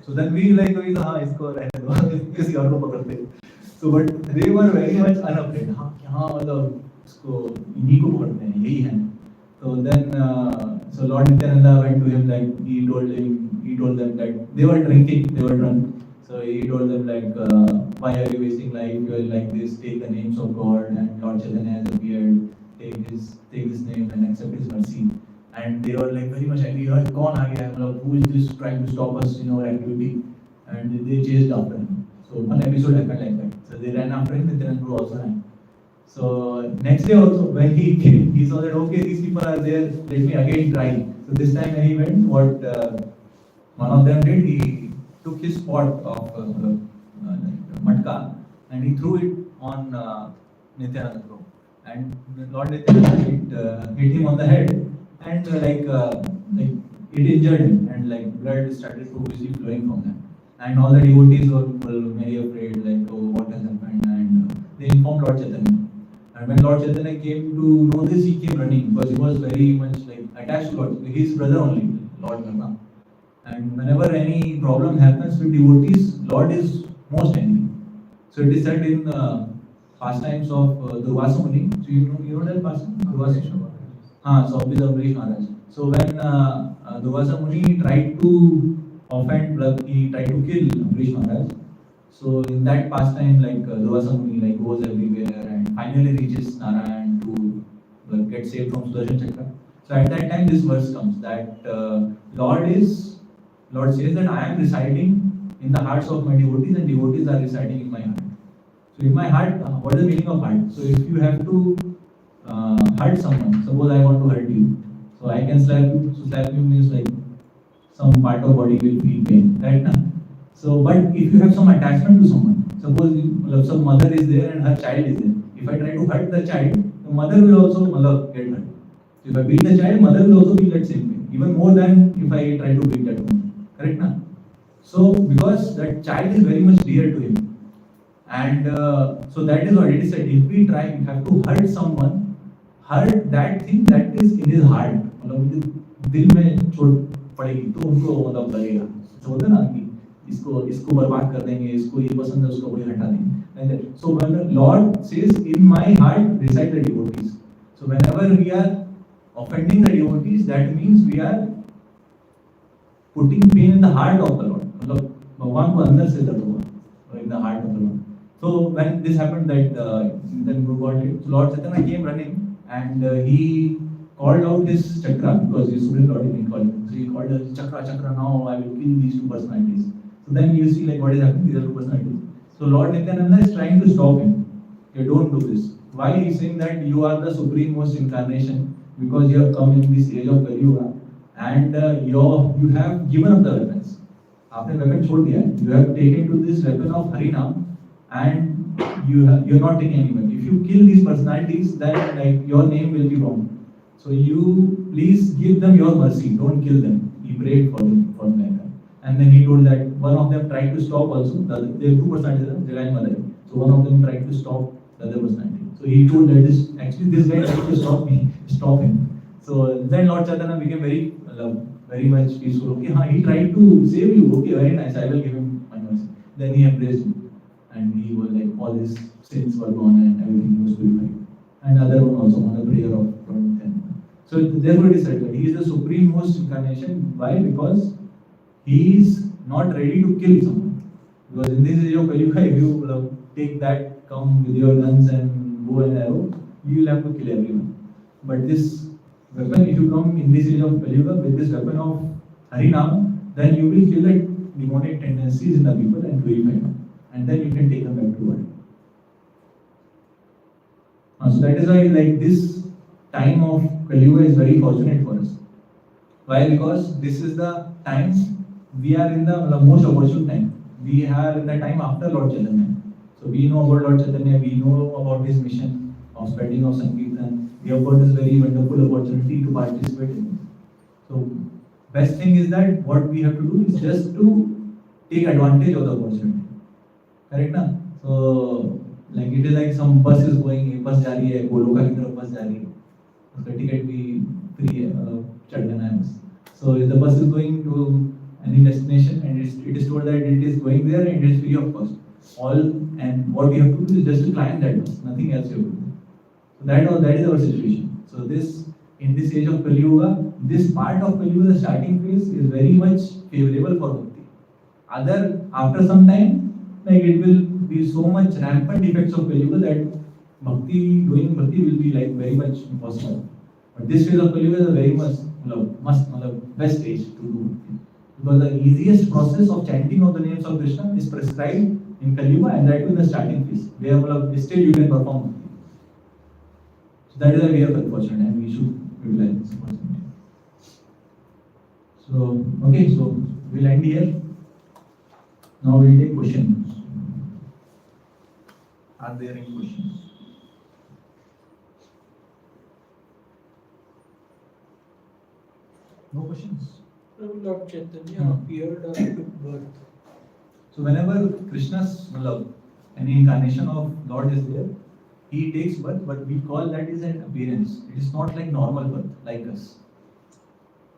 so then we like हाँ इसको रहने दो किसी और को पकड़ते. So but they were very much unafraid. हाँ मतलब इसको इन्हीं को पकड़ते हैं यही है. So then so Lord Nityananda went to him like he told them that they were drinking, they were drunk. So he told them like, why are you wasting life? You are like this. Take the names of God, and Lord Chaitanya has appeared. Take his name and accept his mercy. And they were like very much angry. Oh, कौन आ गया? मतलब who is this trying to stop us in our activity? And they chased after him. So one episode happened like that. So they ran after him. Nityananda also ran. So next day also when he came, he saw that okay these people are there. Let me again try. So this time when he went, what one of them did, he took his pot of matka and he threw it on Nityananda Prabhu. And Lord Nityananda hit him on the head and like it injured him and like blood started profusely flowing from him. And all the devotees were very afraid like oh what has happened and they informed Lord Chaitanya. And when Lord Chaitanya came to know this, he came running because he was very much like attached to Lord, his brother only, Lord Brahma. And whenever any problem happens with devotees, Lord is most angry. So it is said in pastimes of Durvasa Muni. So you know that pastime? Durvasa Muni? So with Amrish Maharaj. So when Durvasa Muni tried to offend, like, he tried to kill Amrish Maharaj. So in that pastime, like Durvasa Muni like goes everywhere and finally reaches Narayan to get saved from Sudarshan Chakra. So at that time, this verse comes that Lord says that I am residing in the hearts of my devotees and devotees are residing in my heart. So in my heart, what is the meaning of heart? So if you have to hurt someone, suppose I want to hurt you, so I can slap you. So slap you means like some part of body will feel pain, right? So but if you have some attachment to someone, suppose some mother is there and her child is there. If I try to hurt the child, the mother will also get hurt. So if I beat the child, mother will also feel that same pain, even more than if I try to beat that woman. Correct, na? So because that child is very much dear to him, and so that is what it is said. If we have to hurt someone, hurt that thing that is in his heart. मतलब दिल में चोट पड़ेगी तो उनको मतलब लगेगा. तो होता है ना कि इसको बर्बाद कर देंगे, इसको ये पसंद है उसको वही हटा देंगे. So when the Lord says, "In my heart reside the devotees," so whenever we are offending the devotees, that means we are putting pain in the heart of the Lord. मतलब भगवान को अंदर से दर्द हुआ in the heart of the Lord. So when this happened, that then Lord Chaitanya came running and he called out his chakra because his student Lord didn't call him. So he called us chakra. Now I will kill these two personalities. So then you see like what is happening. These are two personalities. So Lord Nityananda is trying to stop him. Okay, don't do this. Why he is saying that you are the supreme most incarnation because you have come in this age of Kali Yuga and you have given up the weapons. आपने weapon छोड़ दिया है. You have taken to this weapon of Harinam and you are not taking any weapon. If you kill these personalities, then like your name will be wrong. So you please give them your mercy. Don't kill them. He prayed for them like that. And then he told that one of them tried to stop also. There are two personalities, Jagai and Madai. So one of them tried to stop the other personality. So he told that this guy tried to stop him. So then Lord Chaitanya became very much peaceful. Okay, he tried to save you. Okay, very nice. I will give him my mercy. Then he embraced him, and he was like all his sins were gone and everything was purified. And other one also on the prayer of Lord Nityananda. So therefore it is said that he is the supreme most incarnation. Why? Because he is not ready to kill someone. Because in this age of Kali Yuga, if you take that, come with your guns and bow and arrow, you will have to kill everyone. But this weapon, if you come in this age of Kali Yuga with this weapon of Harinam, then you will kill the demonic tendencies in the people and purify them. And then you can take them back to world. So that is why like this time of Kali Yuga is very fortunate for us. Why? Because this is the time we are in the most opportune time. We are in the time after Lord Chaitanya. So we know about Lord Chaitanya, we know about his mission of spreading of Sankirtan. We have got this very wonderful opportunity to participate in this. So best thing is that what we have to do is just to take advantage of the opportunity. Correct ना? So like it is like some bus is going, एक बस जा रही है, गोलोका की तरफ बस जा रही है, उसका टिकट भी फ्री है, चढ़ जाना है बस. So if the bus is going to any destination and it is told that it is going there and it is free of cost. All and what we have to do is just to climb that bus, nothing else you have to do. So that is our situation. So this in this age of Kali Yuga, this part of Kali Yuga, the starting phase is very much favorable for bhakti. Other after some time, like it will be so much rampant effects of Kali Yuga that doing bhakti will be like very much impossible. But this phase of Kali Yuga is a very much best stage to do bhakti. Because the easiest process of chanting of the names of Krishna is prescribed in Kali Yuga and that too in the starting phase, where still you can perform bhakti. So that is why we are fortunate and we should utilize this opportunity. So, okay, so we'll end here. Now we'll take questions. Are there any questions? No questions? Lord Chaitanya appeared at birth. So whenever Krishna's love, any incarnation of Lord is there, he takes birth, but we call that is an appearance. It is not like normal birth, like us.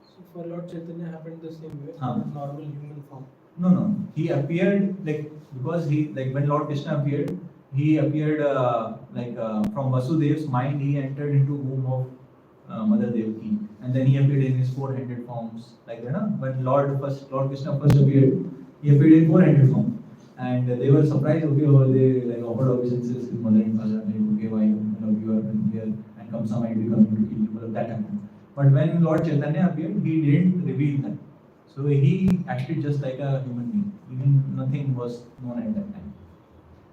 So for Lord Chaitanya happened the same way, Huh. normal human form. No. He appeared like because he like when Lord Krishna appeared, he appeared from Vasudev's mind. He entered into womb of Mother Devaki, and then he appeared in his four-handed forms like that. When Lord Krishna first appeared, he appeared in four-handed form. And they were surprised, okay, they like offered obeisances with mother and father, like, okay, why you are here and Kamsa might be coming to kill you, but that happened. But when Lord Chaitanya appeared, he didn't reveal that. So he acted just like a human being, even nothing was known at that time.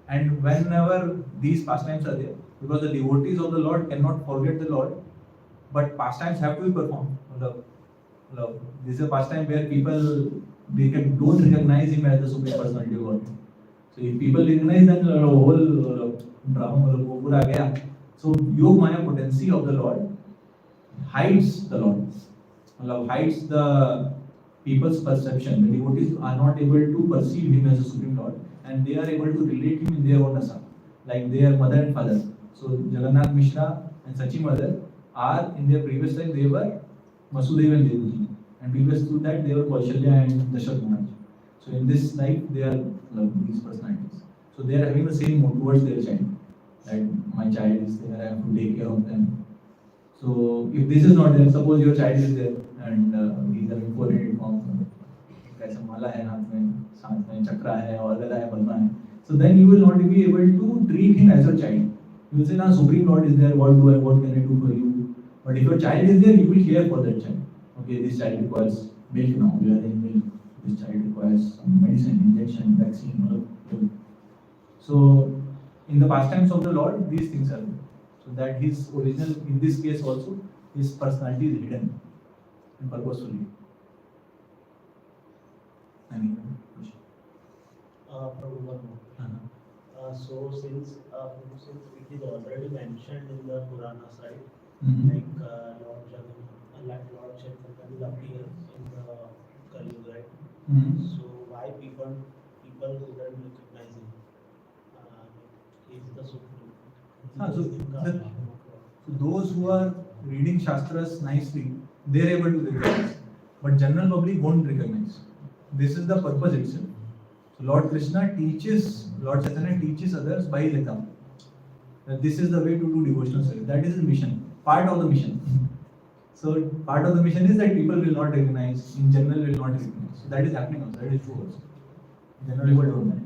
And whenever these pastimes are there, because the devotees of the Lord cannot forget the Lord, but pastimes have to be performed. This is a pastime where people don't recognize him as the Supreme Personality of God. So if people recognize, then the whole drama. So Yog Maya potency of the Lord hides the Lord. Hides the people's perception. The devotees are not able to perceive him as a Supreme Lord, and they are able to relate him in their own rasa, like their mother and father. So Jagannath Mishra and Sachi Mother are in their previous life they were Vasudeva and Devaki, and previous to that they were Kaushalya and Dasharatha Maharaj. So in this life they are these personalities. So they are having the same mood towards their child. That my child is there, I have to take care of them. So if this is not there, suppose your child is there and he's having four-headed form, ऐसा माला है हाथ में, साथ में चक्रा है और गदा है, पद्मा है. So then you will not be able to treat him as a child. You will say, "Now Supreme Lord is there. What can I do for you?" But if your child is there, you will care for that child. Okay, this child requires milk now. We are in milk. This child requires some medicine, injection, vaccine. So in the pastimes of the Lord, these things are there. So that his original, in this case also, his personality is hidden and purposefully. Any question? Prabhu, one more. So since it is already mentioned in the Purana side, like Lord Chaitanya will appear in the Kali Yuga, right? So why people couldn't recognize him? He is the Supreme. So those who are reading Shastras nicely, they are able to recognize. But general public won't recognize. This is the purpose itself. So Lord Chaitanya teaches others by his example. That this is the way to do devotional service. That is his mission, part of the mission. So part of the mission is that people will not recognize, in general will not recognize. So that is happening also, that is true also. General people don't know.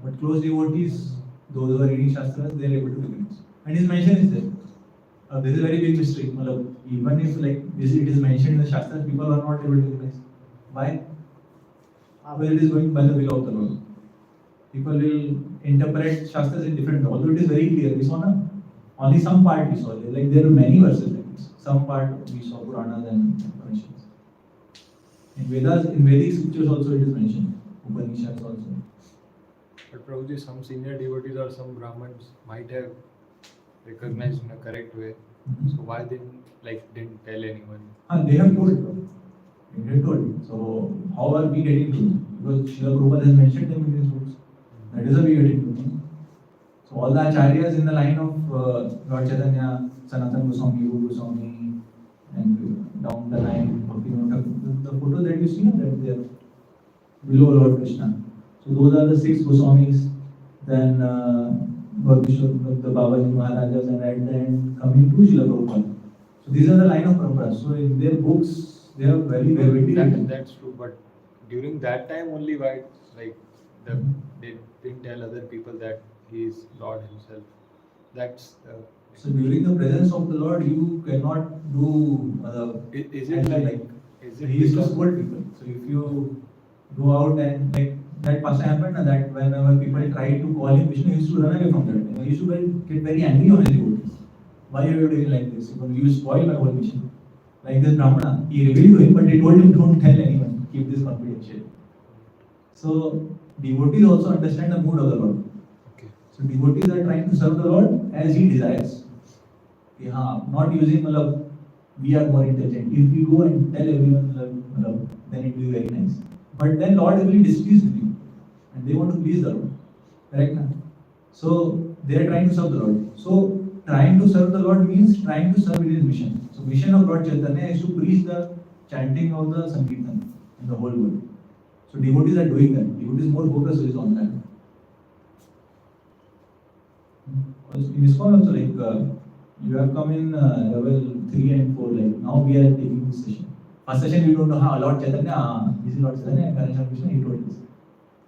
But close devotees, those who are reading Shastras, they are able to recognize. And his mention is there. This is a very big mystery. Even if it is mentioned in the Shastras, people are not able to recognize. Why? Well, it is going by the will of the Lord. People will interpret Shastras in different ways. Although it is very clear, we saw only some part we saw. Like there are many verses like this. Some part we saw Puranas and Upanishads. In Vedas, in Vedic scriptures also it is mentioned. Upanishads also. But probably some senior devotees or some Brahmins might have recognized in a correct way. So why didn't tell anyone? They have told. They have told. So how are we getting to know? Because Srila Prabhupada has mentioned them in his books. That is a begetting group. So all the acharyas in the line of Lord Chaitanya, Sanatana Goswami, Rupa Goswami, and down the line, the photo that you see, that they are below Lord Krishna. So those are the 6 Goswamis. Then the Babaji Maharajas, and at the end coming to Srila Prabhupada. So these are the line of Prabhupada. So in their books, they are very written. That's true, but during that time only, why like they didn't tell other people that he is Lord himself. That's So during the presence of the Lord, you cannot do. is it like is it he used to because- scold people? So if you go out and like that past happened, that whenever people tried to call him Vishnu, he used to run away from that. He used to get very angry on his devotees. Why are you doing like this? You spoil my whole mission. Like this Brahmana, he revealed to him, but he told him, don't tell anyone, keep this confidential. So devotees also understand the mood of the Lord. Okay. So devotees are trying to serve the Lord as he desires. Not using we are more intelligent. If we go and tell everyone, then it will be very nice. But then Lord will be displeased with you, and they want to please the Lord. Correct now? So they are trying to serve the Lord. So trying to serve the Lord means trying to serve in his mission. So mission of Lord Chaitanya is to preach the chanting of the Sankirtan in the whole world. So devotees are doing that. Devotees more focus is on that. In ISKCON also, you have come in level 3 and 4. Now we are taking this session. First session we don't know how Lord Chaitanya, this is Lord Chaitanya, Ganesha Krishna, he told this.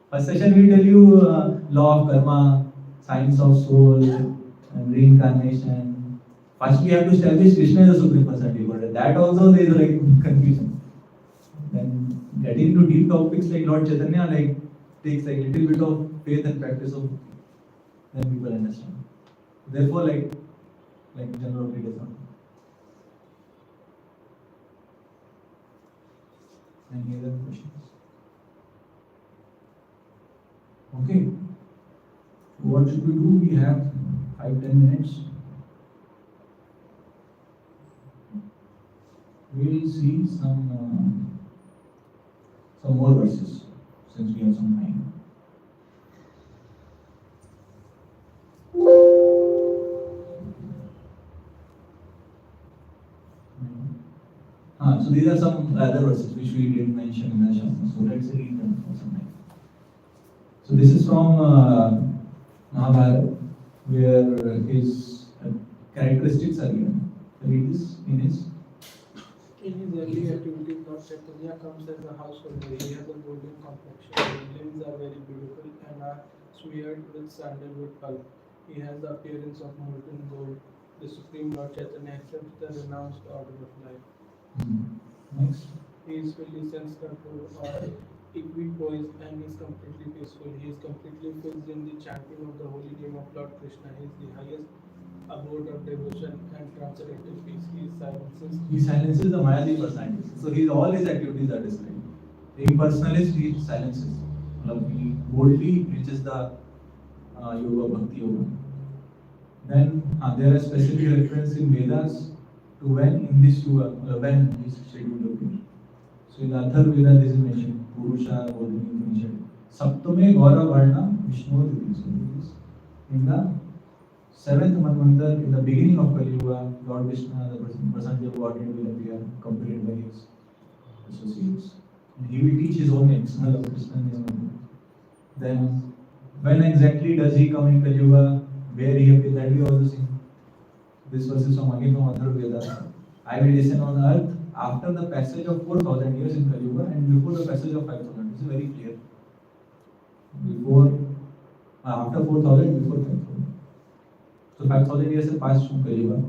First session we tell you law of karma, science of soul, and reincarnation. First we have to establish Krishna as the Supreme Personality. But that also there is confusion. Then getting into deep topics like Lord Chaitanya takes little bit of faith and practice of then people understand. Therefore, like general does not. Any other questions? Okay. What should we do? We have 5-10 minutes. We will see some more verses since we have some time. So these are some other verses which we didn't mention in the Shastra. So let's read them for some time. So this is from Mahabharata, where his characteristics are given. Read this in his. In his early activities, Lord Chaitanya comes as a householder. He has a golden complexion. His limbs are very beautiful and are smeared with sandalwood pulp. He has the appearance of molten gold. The Supreme Lord Chaitanya accepts the renounced order of life. Next. He is fully sense-controlled or equipoised and is completely peaceful. He is completely filled in the chanting of the holy name of Lord Krishna. He is the highest abode of devotion and transcendental peace. He silences the Mayadi personalities. So all his activities are described. Impersonalist, he silences. He boldly reaches the yoga, bhakti yoga. Then there are specific references in Vedas to when in this yoga, when this schedule appears. So in the Atharva Veda, this is mentioned. Purusha, Bodhini, mentioned. Saptame Gaura Varna, Vishnu, in the 7th Manvanta, in the beginning of Kali Yuga, Lord Krishna, the personality of Godhead, will appear, accompanied by his associates. And he will teach his own external of Krishna in his Manvanta. Then, when exactly does he come in Kali Yuga? Where he appears? That we also see. This verse is from Atharva Veda. I will descend on earth after the passage of 4,000 years in Kali Yuga and before the passage of 5,000. This is very clear. After 4,000, before 5,000. So 5,000 years have passed from Kali Yuga,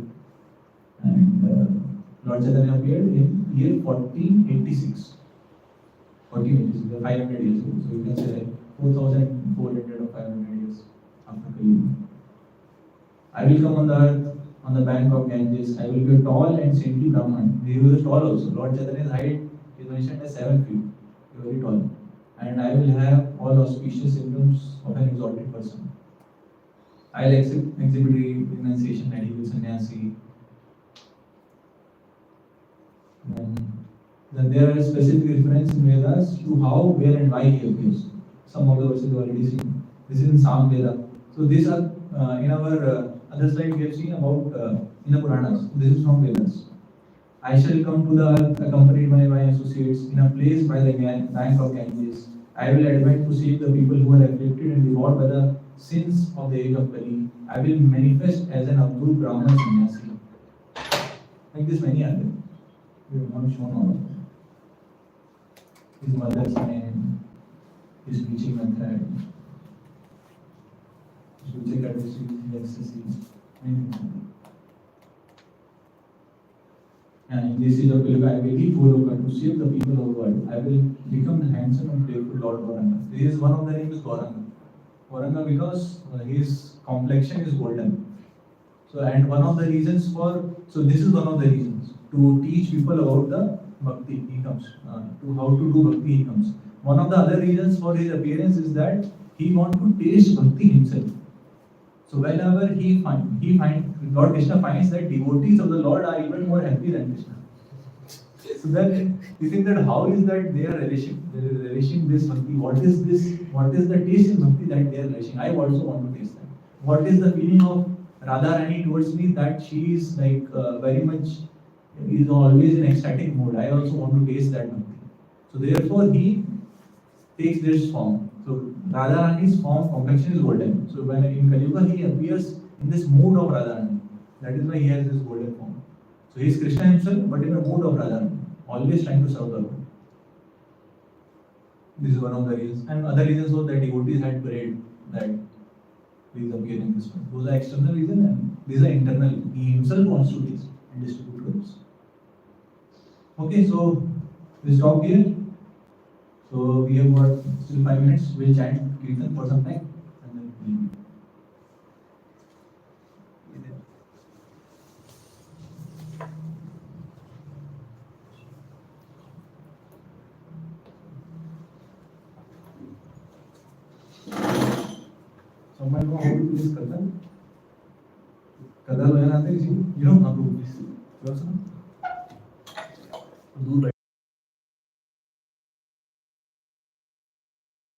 and Lord Chaitanya appeared in year 1486. 1486, 500 years ago. So you can say 4,400 or 500 years after Kali Yuga. I will come on the earth on the bank of Ganges. I will be a tall and saintly Brahman. He was tall also. Lord Chaitanya's height is mentioned as 7 feet. Very tall. And I will have all auspicious symptoms of an exalted person. I will exhibit renunciation, radical sannyasi. Then there are specific references in Vedas to how, where, and why he appears. Some of the verses already seen. This is in Samveda. So these are in our other slide we have seen about in the Puranas. This is from Vedas. I shall come to the earth accompanied by my associates in a place by the bank of Ganges. I will advance to save the people who are afflicted and devoured by the sins of the age of Kali. I will manifest as an Abdul Brahman sannyasi. Like this, many are there. We have not shown all of them. His mother's name, his preaching method, his preaching courtesy, his ecstasy, many things. And this is a pilgrim. I will leave Goloka to save the people of the world. I will become the handsome and playful Lord Gauranga. This is one of the names is Gauranga. Gauranga because his complexion is golden. So and one of the reasons so this is one of the reasons to teach people about the bhakti. He comes to how to do bhakti. He comes. One of the other reasons for his appearance is that he wants to taste bhakti himself. So whenever Lord Krishna finds that devotees of the Lord are even more happy than Krishna. So then you think that how is that they are relishing this bhakti? What is this? What is the taste in bhakti that they are relishing? I also want to taste that. What is the feeling of Radharani towards me that she is like very much is always in ecstatic mood? I also want to taste that bhakti. So therefore he takes this form. So Radharani's form complexion is golden. So when in Kali Yuga he appears in this mood of Radharani. That is why he has this golden form. So he is Krishna himself, but in the mood of Radharani, always trying to serve the Lord. This is one of the reasons. And other reasons were that devotees had prayed that please appear in this one. Those are external reasons and these are internal. He himself wants to taste and distribute goods. Okay, so we stop here. So we have got still 5 minutes. We'll chant Kirtan for some time and then we'll leave. Someone know how to do this Kadal? Kadal vajan aate kisi? You know how to do this? You also know? दूर